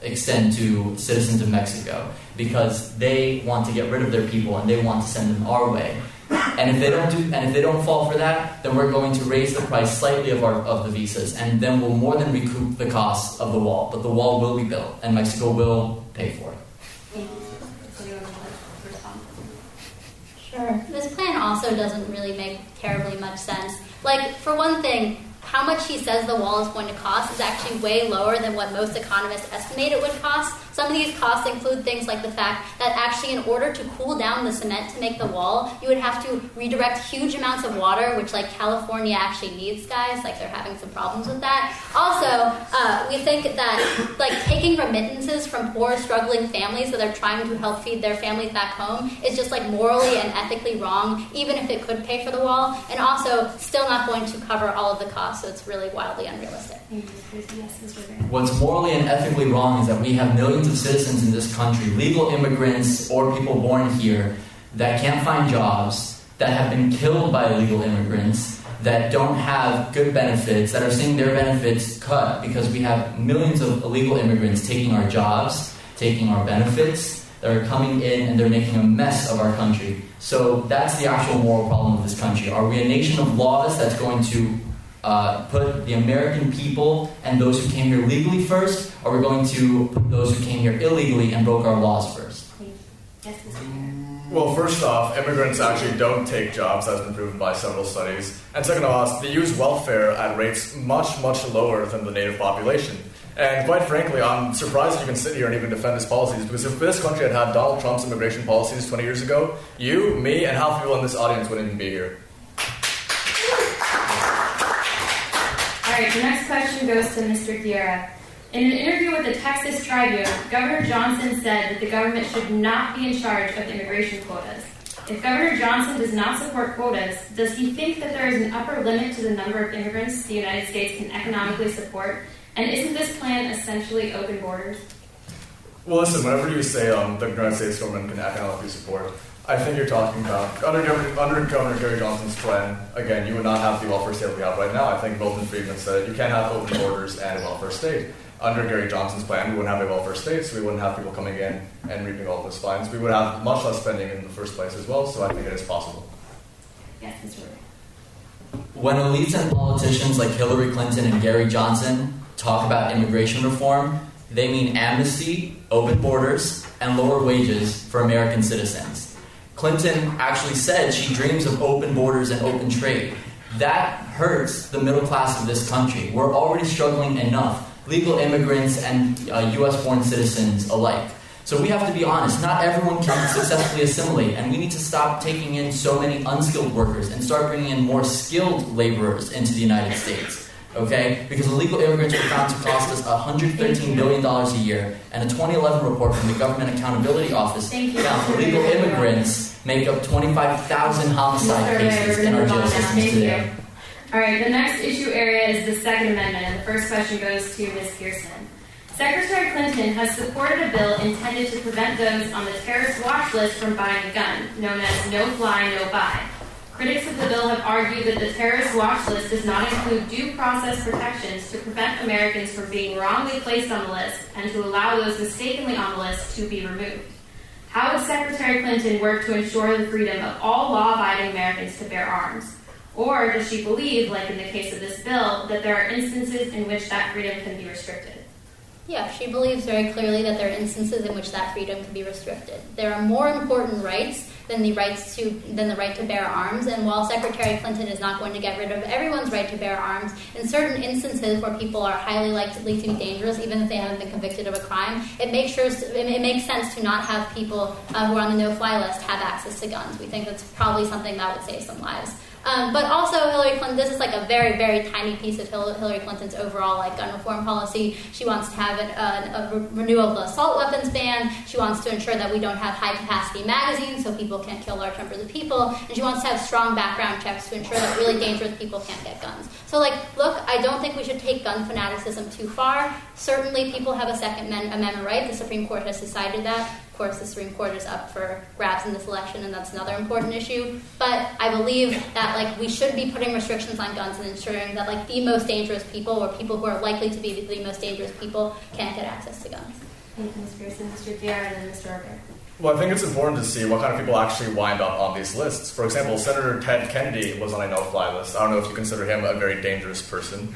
extend to citizens of Mexico, because they want to get rid of their people and they want to send them our way. And if they don't fall for that, then we're going to raise the price slightly of the visas, and then we'll more than recoup the cost of the wall. But the wall will be built, and Mexico will pay for it. Sure. This plan also doesn't really make terribly much sense. Like, for one thing, how much he says the wall is going to cost is actually way lower than what most economists estimate it would cost. Some of these costs include things like the fact that actually in order to cool down the cement to make the wall, you would have to redirect huge amounts of water, which like California actually needs, guys. Like they're having some problems with that. Also, we think that like taking remittances from poor, struggling families that are trying to help feed their families back home is just like morally and ethically wrong, even if it could pay for the wall, and also still not going to cover all of the costs, so it's really wildly unrealistic. What's morally and ethically wrong is that we have millions of citizens in this country, legal immigrants or people born here, that can't find jobs, that have been killed by illegal immigrants, that don't have good benefits, that are seeing their benefits cut because we have millions of illegal immigrants taking our jobs, taking our benefits, that are coming in and they're making a mess of our country. So that's the actual moral problem of this country. Are we a nation of laws that's going to put the American people and those who came here legally first, or we're going to put those who came here illegally and broke our laws first? Well, first off, immigrants actually don't take jobs, that's been proven by several studies. And second of all, they use welfare at rates much, much lower than the native population. And quite frankly, I'm surprised that you can sit here and even defend his policies, because if this country had had Donald Trump's immigration policies 20 years ago, you, me, and half the people in this audience wouldn't even be here. All right, the next question goes to Mr. Guerra. In an interview with the Texas Tribune, Governor Johnson said that the government should not be in charge of immigration quotas. If Governor Johnson does not support quotas, does he think that there is an upper limit to the number of immigrants the United States can economically support? And isn't this plan essentially open borders? Well, listen, whenever you say the United States government can economically support, I think you're talking about, under Governor Gary Johnson's plan, again, you would not have the welfare state we have right now. I think Milton Friedman said you can't have open borders and a welfare state. Under Gary Johnson's plan, we wouldn't have a welfare state, so we wouldn't have people coming in and reaping all those fines. We would have much less spending in the first place as well, so I think it is possible. Yes, Mr. Ray. When elites and politicians like Hillary Clinton and Gary Johnson talk about immigration reform, they mean amnesty, open borders, and lower wages for American citizens. Clinton actually said she dreams of open borders and open trade. That hurts the middle class of this country. We're already struggling enough, legal immigrants and U.S.-born citizens alike. So we have to be honest, not everyone can successfully assimilate, and we need to stop taking in so many unskilled workers and start bringing in more skilled laborers into the United States. Okay? Because illegal immigrants were found to cost us $113 billion a year, and a 2011 report from the Government Accountability Office found illegal immigrants make up 25,000 homicide cases in our jail systems today. All right, the next issue area is the Second Amendment, and the first question goes to Ms. Pearson. Secretary Clinton has supported a bill intended to prevent those on the terrorist watch list from buying a gun, known as No Fly, No Buy. Critics of the bill have argued that the terrorist watch list does not include due process protections to prevent Americans from being wrongly placed on the list and to allow those mistakenly on the list to be removed. How would Secretary Clinton work to ensure the freedom of all law-abiding Americans to bear arms? Or does she believe, like in the case of this bill, that there are instances in which that freedom can be restricted? Yeah, she believes very clearly that there are instances in which that freedom can be restricted. There are more important rights than the right to bear arms, and while Secretary Clinton is not going to get rid of everyone's right to bear arms, in certain instances where people are highly likely to be dangerous, even if they haven't been convicted of a crime, it makes sense to not have people who are on the no-fly list have access to guns. We think that's probably something that would save some lives. But also Hillary Clinton, this is like a very, very tiny piece of Hillary Clinton's overall gun reform policy. She wants to have a renewal of the assault weapons ban. She wants to ensure that we don't have high-capacity magazines so people can't kill large numbers of people. And she wants to have strong background checks to ensure that really dangerous people can't get guns. So, look, I don't think we should take gun fanaticism too far. Certainly people have a Second Amendment right. The Supreme Court has decided that. Of course, the Supreme Court is up for grabs in this election, and that's another important issue. But I believe that we should be putting restrictions on guns and ensuring that the most dangerous people, or people who are likely to be the most dangerous people, can't get access to guns. Thank you, Ms. Pearson. Mr. Diarra and then Mr. Arbor. Well, I think it's important to see what kind of people actually wind up on these lists. For example, Senator Ted Kennedy was on a no-fly list. I don't know if you consider him a very dangerous person.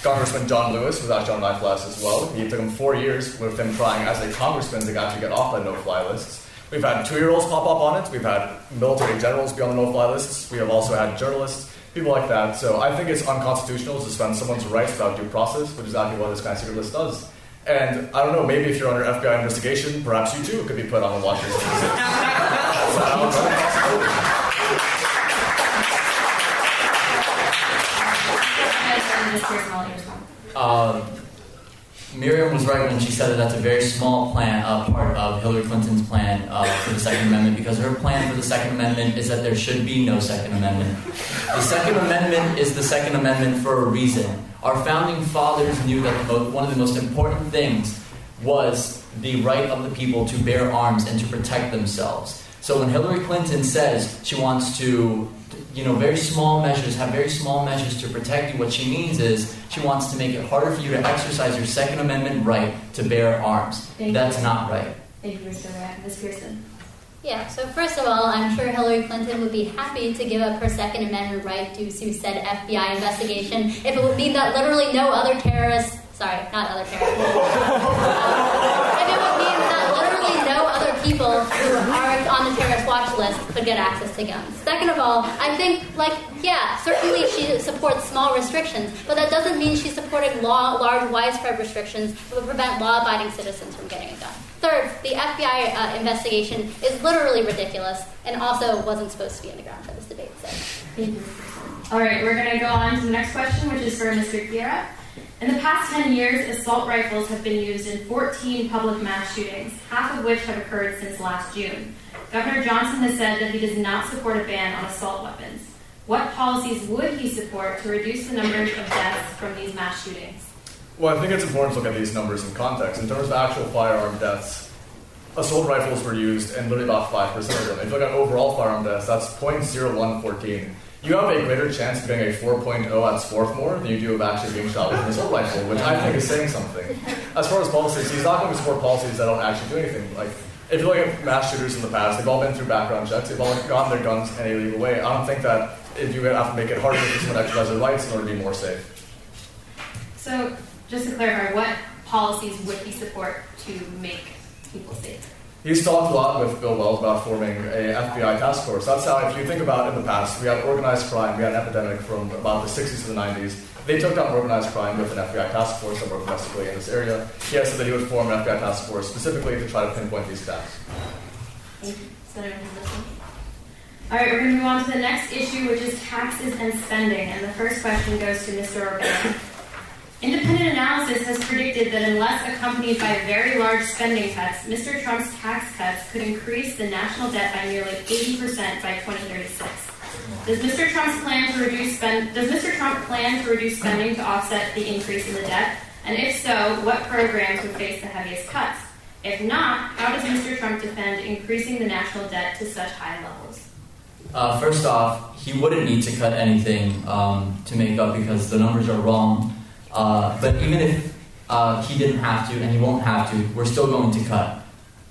Congressman John Lewis was actually on a no-fly list as well. It took him 4 years with him trying as a congressman to actually get off the no-fly lists. We've had 2-year-olds pop up on it. We've had military generals be on the no-fly lists. We have also had journalists, people like that. So I think it's unconstitutional to suspend someone's rights without due process, which is exactly what this kind of secret list does. And I don't know, maybe if you're under FBI investigation, perhaps you too could be put on the watch list. Miriam was right when she said that that's a very small plan, part of Hillary Clinton's plan for the Second Amendment, because her plan for the Second Amendment is that there should be no Second Amendment. The Second Amendment is the Second Amendment for a reason. Our founding fathers knew that one of the most important things was the right of the people to bear arms and to protect themselves. So when Hillary Clinton says she wants to, have very small measures to protect you, what she means is she wants to make it harder for you to exercise your Second Amendment right to bear arms. That's not right. Thank you, Mr. Ray. Ms. Pearson. Yeah, so first of all, I'm sure Hillary Clinton would be happy to give up her Second Amendment right due to said FBI investigation if it would mean that literally no other terrorists, if it would mean that literally no other people who aren't on the terrorist watch list could get access to guns. Second of all, I think, certainly she supports small restrictions, but that doesn't mean she's supporting large, widespread restrictions that would prevent law-abiding citizens from getting a gun. Third, the FBI investigation is literally ridiculous and also wasn't supposed to be on the ground for this debate. So. Thank you. All right, we're going to go on to the next question, which is for Mr. Diarra. In the past 10 years, assault rifles have been used in 14 public mass shootings, half of which have occurred since last June. Governor Johnson has said that he does not support a ban on assault weapons. What policies would he support to reduce the numbers of deaths from these mass shootings? Well, I think it's important to look at these numbers in context. In terms of actual firearm deaths, assault rifles were used in literally about 5% of them. If you look at overall firearm deaths, that's 0.0114. You have a greater chance of getting a 4.0 at Swarthmore than you do of actually being shot with an assault rifle, which I think is saying something. As far as policies, he's not going to support policies that don't actually do anything. Like, if you look at mass shooters in the past, they've all been through background checks, they've all gotten their guns in a legal way. I don't think that if you have to make it harder for someone to exercise their rights in order to be more safe. So, just to clarify, what policies would he support to make people safer? He's talked a lot with Bill Wells about forming a FBI task force. That's how, if you think about in the past, we had organized crime, we had an epidemic from about the 60s to the 90s. They took down organized crime with an FBI task force that worked domestically in this area. He has said that he would form an FBI task force specifically to try to pinpoint these attacks. Thank you. Senator Henderson. All right, we're going to move on to the next issue, which is taxes and spending. And the first question goes to Mr. O'Brien. Independent analysis has predicted that unless accompanied by very large spending cuts, Mr. Trump's tax cuts could increase the national debt by nearly 80% by 2036. Does Mr. Trump plan to reduce spending to offset the increase in the debt? And if so, what programs would face the heaviest cuts? If not, how does Mr. Trump defend increasing the national debt to such high levels? First off, he wouldn't need to cut anything to make up because the numbers are wrong. But even if he didn't have to, and he won't have to, we're still going to cut.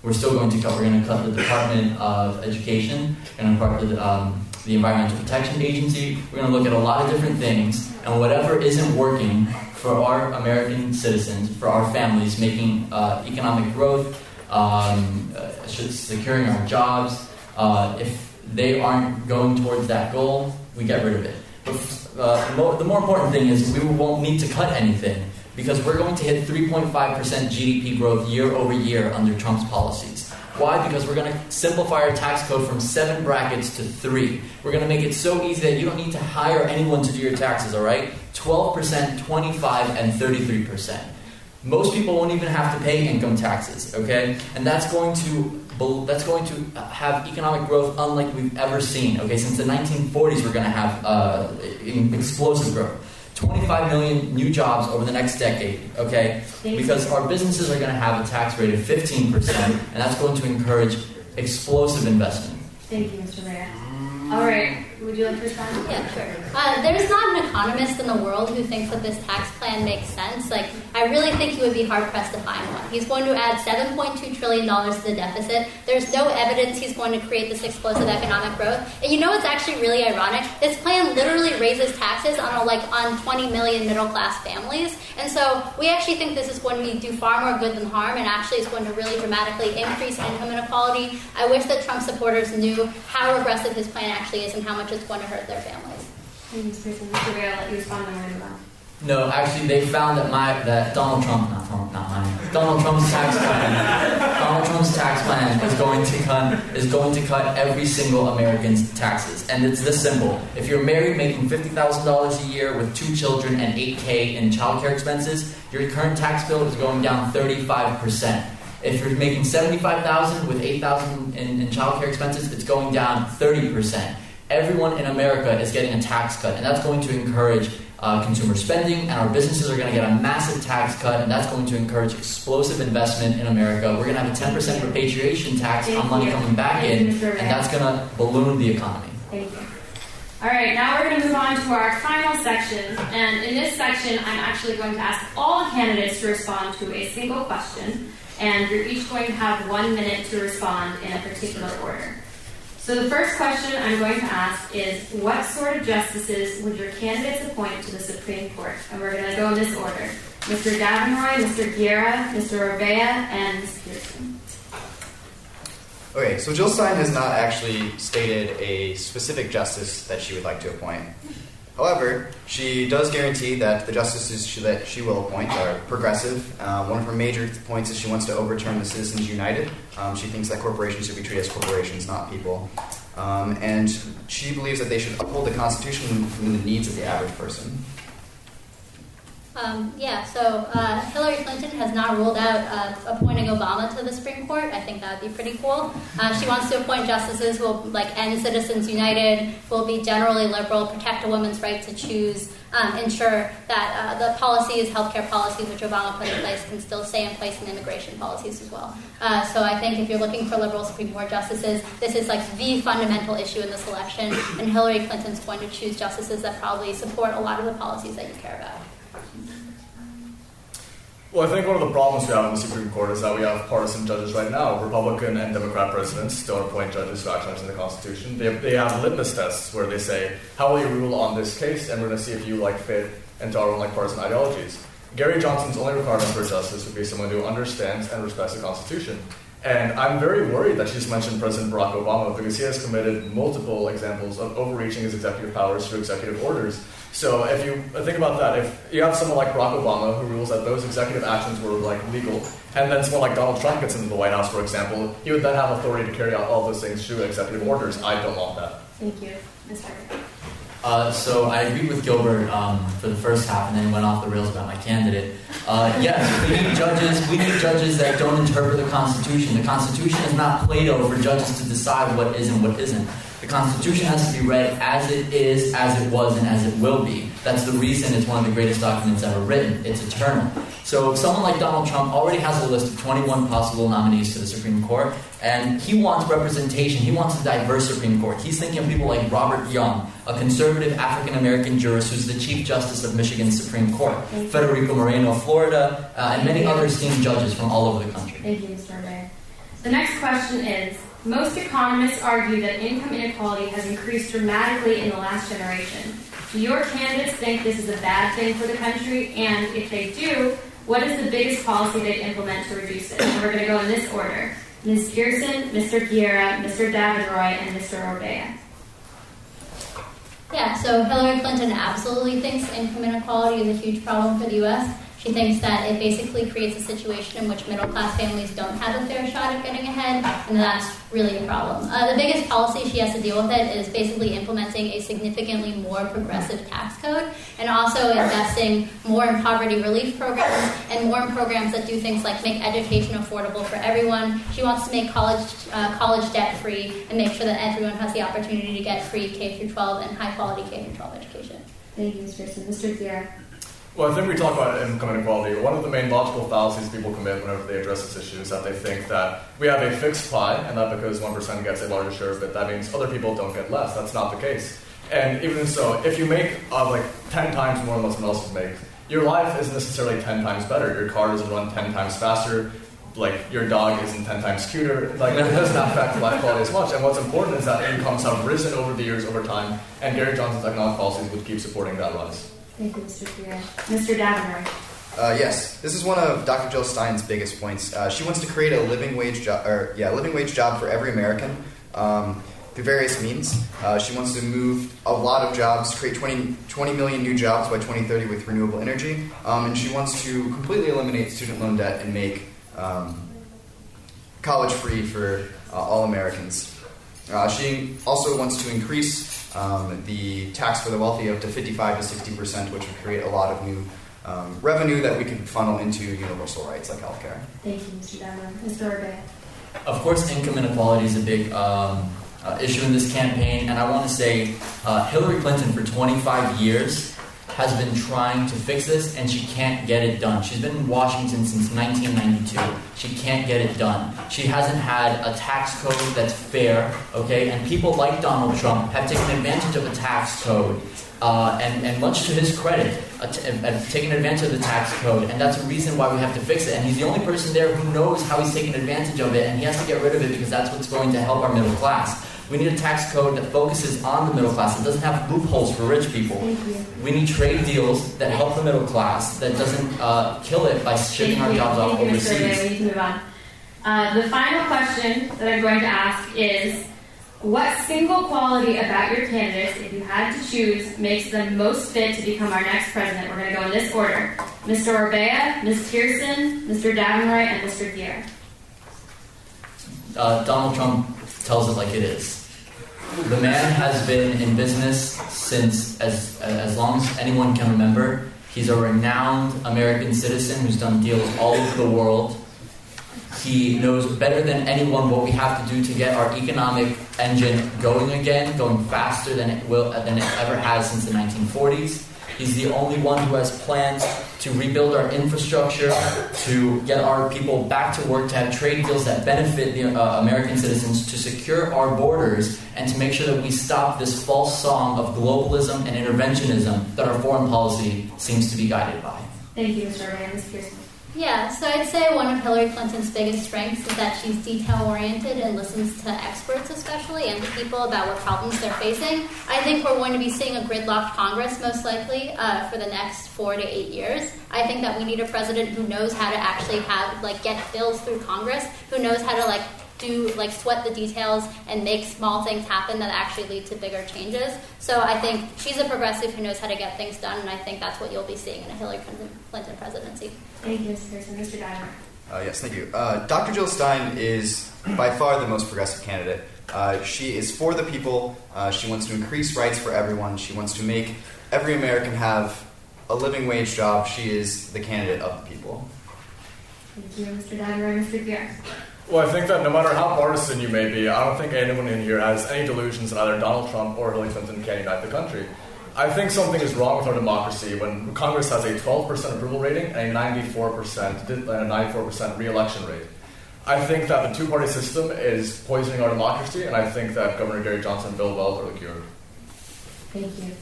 We're going to cut the Department of Education, we're going to cut the Environmental Protection Agency. We're going to look at a lot of different things, and whatever isn't working for our American citizens, for our families, making economic growth, securing our jobs, if they aren't going towards that goal, we get rid of it. But the more important thing is we won't need to cut anything because we're going to hit 3.5% GDP growth year over year under Trump's policies. Why? Because we're going to simplify our tax code from 7 brackets to 3. We're going to make it so easy that you don't need to hire anyone to do your taxes, all right? 12%, 25%, and 33%. Most people won't even have to pay income taxes, okay? And that's going to have economic growth unlike we've ever seen, okay? Since the 1940s, we're going to have explosive growth. 25 million new jobs over the next decade, okay? Because our businesses are going to have a tax rate of 15%, and that's going to encourage explosive investment. Thank you, Mr. Mayor. All right, would you like to respond? Yeah, sure. There's not an economist in the world who thinks that this tax plan makes sense. Like, I really think he would be hard-pressed to find one. He's going to add $7.2 trillion to the deficit. There's no evidence he's going to create this explosive economic growth. And you know what's actually really ironic? This plan literally raises taxes on 20 million middle-class families. And so we actually think this is going to do far more good than harm, and actually is going to really dramatically increase income inequality. I wish that Trump supporters knew how regressive his plan actually is and how much it's going to hurt their families. Thank you, Mr. Mayor. I'll let you respond when we're done. No, actually, they found that Donald Trump's tax plan is going to cut every single American's taxes, and it's this simple. If you're married making $50,000 a year with 2 children and $8,000 in childcare expenses, your current tax bill is going down 35%. If you're making $75,000 with $8,000 in childcare expenses, it's going down 30%. Everyone in America is getting a tax cut, and that's going to encourage consumer spending, and our businesses are going to get a massive tax cut, and that's going to encourage explosive investment in America. We're going to have a 10% repatriation tax on money coming back in, and that's going to balloon the economy. Thank you. All right, now we're going to move on to our final section, and in this section, I'm actually going to ask all the candidates to respond to a single question, and you're each going to have 1 minute to respond in a particular order. So the first question I'm going to ask is, what sort of justices would your candidates appoint to the Supreme Court? And we're going to go in this order. Mr. Davenroy, Mr. Guerra, Mr. Orbea, and Ms. Pearson. Okay, so Jill Stein has not actually stated a specific justice that she would like to appoint. However, she does guarantee that the justices that she will appoint are progressive. One of her major points is she wants to overturn the Citizens United. She thinks that corporations should be treated as corporations, not people. And she believes that they should uphold the Constitution and the needs of the average person. Hillary Clinton has not ruled out appointing Obama to the Supreme Court. I think that would be pretty cool. She wants to appoint justices who will end Citizens United, will be generally liberal, protect a woman's right to choose, ensure that the policies, healthcare policies which Obama put in place can still stay in place in immigration policies as well. So I think if you're looking for liberal Supreme Court justices, this is the fundamental issue in this election, and Hillary Clinton's going to choose justices that probably support a lot of the policies that you care about. Well, I think one of the problems we have in the Supreme Court is that we have partisan judges right now. Republican and Democrat presidents don't appoint judges who actually understand the Constitution. They have litmus tests where they say, how will you rule on this case? And we're going to see if you fit into our own partisan ideologies. Gary Johnson's only requirement for justice would be someone who understands and respects the Constitution. And I'm very worried that she's mentioned President Barack Obama because he has committed multiple examples of overreaching his executive powers through executive orders. So if you think about that, if you have someone like Barack Obama who rules that those executive actions were legal, and then someone like Donald Trump gets into the White House, for example, he would then have authority to carry out all those things through executive orders. I don't want that. Thank you. Ms. Harper. So I agreed with Gilbert for the first half, and then went off the rails about my candidate. Yes, we need judges that don't interpret the Constitution. The Constitution is not Plato for judges to decide what is and what isn't. The Constitution has to be read as it is, as it was, and as it will be. That's the reason it's one of the greatest documents ever written. It's eternal. So someone like Donald Trump already has a list of 21 possible nominees to the Supreme Court, and he wants representation. He wants a diverse Supreme Court. He's thinking of people like Robert Young, a conservative African-American jurist who's the Chief Justice of Michigan's Supreme Court, Federico Moreno of Florida, and many other esteemed judges from all over the country. Thank you, Mr. Mayor. The next question is, most economists argue that income inequality has increased dramatically in the last generation. Do your candidates think this is a bad thing for the country? And if they do, what is the biggest policy they'd implement to reduce it? And we're going to go in this order. Ms. Pearson, Mr. Guerra, Mr. Davidroy, and Mr. Orbea. Yeah, so Hillary Clinton absolutely thinks income inequality is a huge problem for the U.S. She thinks that it basically creates a situation in which middle-class families don't have a fair shot at getting ahead, and that's really a problem. The biggest policy she has to deal with it is basically implementing a significantly more progressive tax code, and also investing more in poverty relief programs and more in programs that do things like make education affordable for everyone. She wants to make college debt-free and make sure that everyone has the opportunity to get free K-12 and high-quality K-12 education. Thank you, Ms. Pearson. Mr. Guerra. Well, I think we talk about income inequality. One of the main logical fallacies people commit whenever they address this issue is that they think that we have a fixed pie, and that because 1% gets a larger share of it, that means other people don't get less. That's not the case. And even so, if you make 10 times more than what someone else makes, your life isn't necessarily 10 times better. Your car doesn't run 10 times faster. Your dog isn't 10 times cuter. It doesn't affect life quality as much. And what's important is that incomes have risen over the years, over time, and Gary Johnson's economic policies would keep supporting that rise. Thank you, Mr. Guerra. Mr. Davenport. Yes, this is one of Dr. Jill Stein's biggest points. She wants to create a living wage job for every American through various means. She wants to move a lot of jobs, create 20 million new jobs by 2030 with renewable energy, and she wants to completely eliminate student loan debt and make college free for all Americans. She also wants to increase the tax for the wealthy up to 55 to 60%, which would create a lot of new revenue that we could funnel into universal rights like healthcare. Thank you, Mr. Davenport. Mr. Orbea. Of course, income inequality is a big issue in this campaign, and I want to say Hillary Clinton for 25 years has been trying to fix this, and she can't get it done. She's been in Washington since 1992. She can't get it done. She hasn't had a tax code that's fair, okay? And people like Donald Trump have taken advantage of a tax code, and much to his credit, have taken advantage of the tax code, and that's the reason why we have to fix it. And he's the only person there who knows how he's taking advantage of it, and he has to get rid of it because that's what's going to help our middle class. We need a tax code that focuses on the middle class. It doesn't have loopholes for rich people. We need trade deals that help the middle class, that doesn't kill it by shipping our jobs off overseas. We need to move on. The final question that I'm going to ask is, what single quality about your candidates, if you had to choose, makes them most fit to become our next president? We're going to go in this order. Mr. Orbea, Ms. Pearson, Mr. Davenport, and Mr. Guerra. Donald Trump tells it like it is. The man has been in business since as long as anyone can remember. He's a renowned American citizen who's done deals all over the world. He knows better than anyone what we have to do to get our economic engine going again, going faster than it ever has since the 1940s. He's the only one who has plans to rebuild our infrastructure, to get our people back to work, to have trade deals that benefit the American citizens, to secure our borders, and to make sure that we stop this false song of globalism and interventionism that our foreign policy seems to be guided by. Thank you, Mr. Rand. Ms. Pearson. Yeah, so I'd say one of Hillary Clinton's biggest strengths is that she's detail-oriented and listens to experts especially and to people about what problems they're facing. I think we're going to be seeing a gridlocked Congress most likely for the next 4 to 8 years. I think that we need a president who knows how to actually get bills through Congress, who knows how to sweat the details and make small things happen that actually lead to bigger changes. So I think she's a progressive who knows how to get things done, and I think that's what you'll be seeing in a Hillary Clinton presidency. Thank you, Ms. Pearson. Mr. Dyer. Yes, thank you. Dr. Jill Stein is by far the most progressive candidate. She is for the people. She wants to increase rights for everyone. She wants to make every American have a living wage job. She is the candidate of the people. Thank you, Mr. Dyer. And Mr. Pierre. Well, I think that no matter how partisan you may be, I don't think anyone in here has any delusions that either Donald Trump or Hillary Clinton can unite the country. I think something is wrong with our democracy when Congress has a 12% approval rating and a 94% re-election rate. I think that the two-party system is poisoning our democracy, and I think that Governor Gary Johnson and Bill Weld are the cure. Thank you.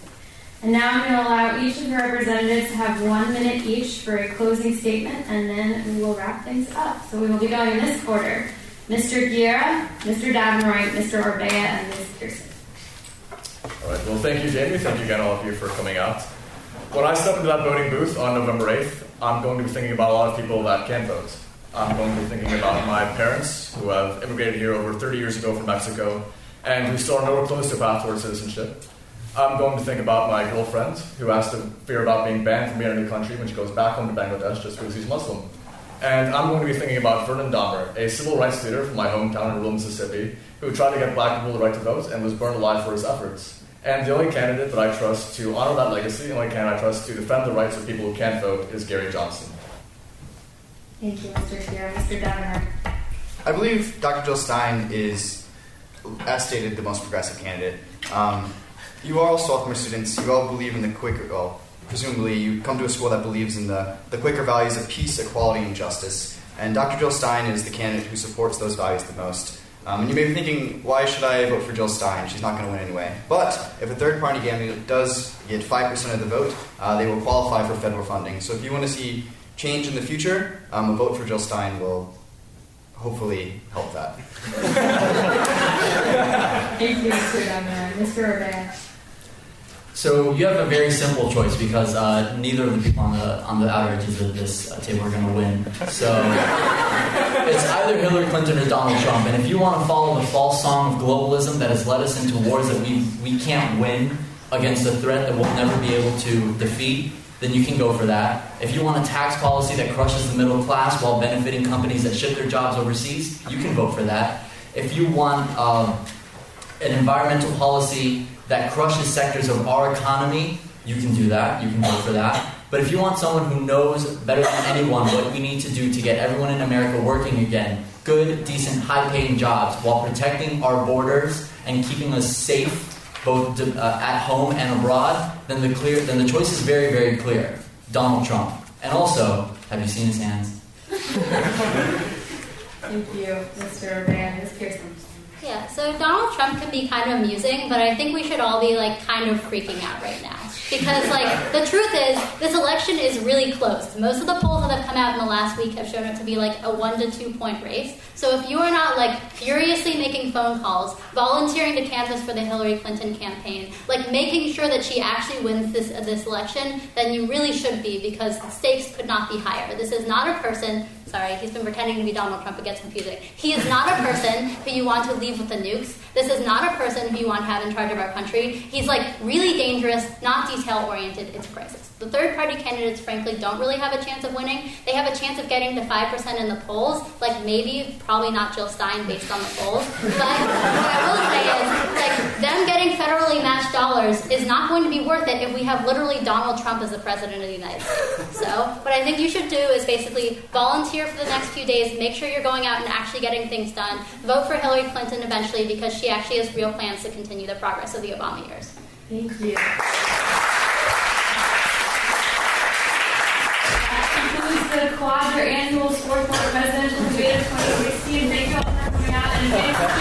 And now I'm going to allow each of the representatives to have 1 minute each for a closing statement, and then we will wrap things up. So we will be going in this order. Mr. Guerra, Mr. Davenroy, Mr. Orbea, and Ms. Pearson. All right. Well, thank you, Jamie. Thank you again, all of you, for coming out. When I step into that voting booth on November 8th, I'm going to be thinking about a lot of people that can vote. I'm going to be thinking about my parents who have immigrated here over 30 years ago from Mexico and who still are nowhere close to a path towards citizenship. I'm going to think about my girlfriend who has to fear about being banned from being in a new country when she goes back home to Bangladesh just because she's Muslim. And I'm going to be thinking about Vernon Dahmer, a civil rights leader from my hometown in rural Mississippi, who tried to get black people the right to vote and was burned alive for his efforts. And the only candidate that I trust to honor that legacy, the only candidate I trust to defend the rights of people who can't vote, is Gary Johnson. Thank you, Mr. Guerra. Mr. Davenroy. I believe Dr. Jill Stein is, as stated, the most progressive candidate. You are all Swarthmore students. You all believe in the Quaker, well, presumably you come to a school that believes in the Quaker values of peace, equality, and justice. And Dr. Jill Stein is the candidate who supports those values the most. And you may be thinking, why should I vote for Jill Stein? She's not going to win anyway. But if a third-party candidate does get 5% of the vote, they will qualify for federal funding. So if you want to see change in the future, a vote for Jill Stein will hopefully help that. Thank you, Mr. Davenroy. Mr. Orbea. So you have a very simple choice because neither of the people on the outer edges of this table are going to win. So it's either Hillary Clinton or Donald Trump. And if you want to follow the false song of globalism that has led us into wars that we can't win against a threat that we'll never be able to defeat, then you can go for that. If you want a tax policy that crushes the middle class while benefiting companies that ship their jobs overseas, you can vote for that. If you want an environmental policy that crushes sectors of our economy, you can do that. You can vote for that. But if you want someone who knows better than anyone what we need to do to get everyone in America working again, good, decent, high-paying jobs while protecting our borders and keeping us safe both at home and abroad, then the choice is very, very clear. Donald Trump. And also, have you seen his hands? Thank you, Mr. Orbea. Ms. Pearson. Yeah, so Donald Trump can be kind of amusing, but I think we should all be kind of freaking out right now. Because the truth is, this election is really close. Most of the polls that have come out in the last week have shown it to be a 1 to 2 point race. So if you are not furiously making phone calls, volunteering to canvass for the Hillary Clinton campaign, making sure that she actually wins this election, then you really should be, because the stakes could not be higher. This is not a person. Sorry, he's been pretending to be Donald Trump. It gets confusing. He is not a person who you want to leave with the nukes. This is not a person who you want to have in charge of our country. He's really dangerous, not not detail-oriented, it's a crisis. The third-party candidates, frankly, don't really have a chance of winning. They have a chance of getting to 5% in the polls, like maybe, probably not Jill Stein based on the polls. But what I will say is, like, them getting federally matched dollars is not going to be worth it if we have literally Donald Trump as the president of the United States. So what I think you should do is basically volunteer for the next few days, make sure you're going out and actually getting things done, vote for Hillary Clinton eventually because she actually has real plans to continue the progress of the Obama years. Thank you. That concludes the quadrannual Swarthmore Presidential Debate of 2016. Thank you all for coming out and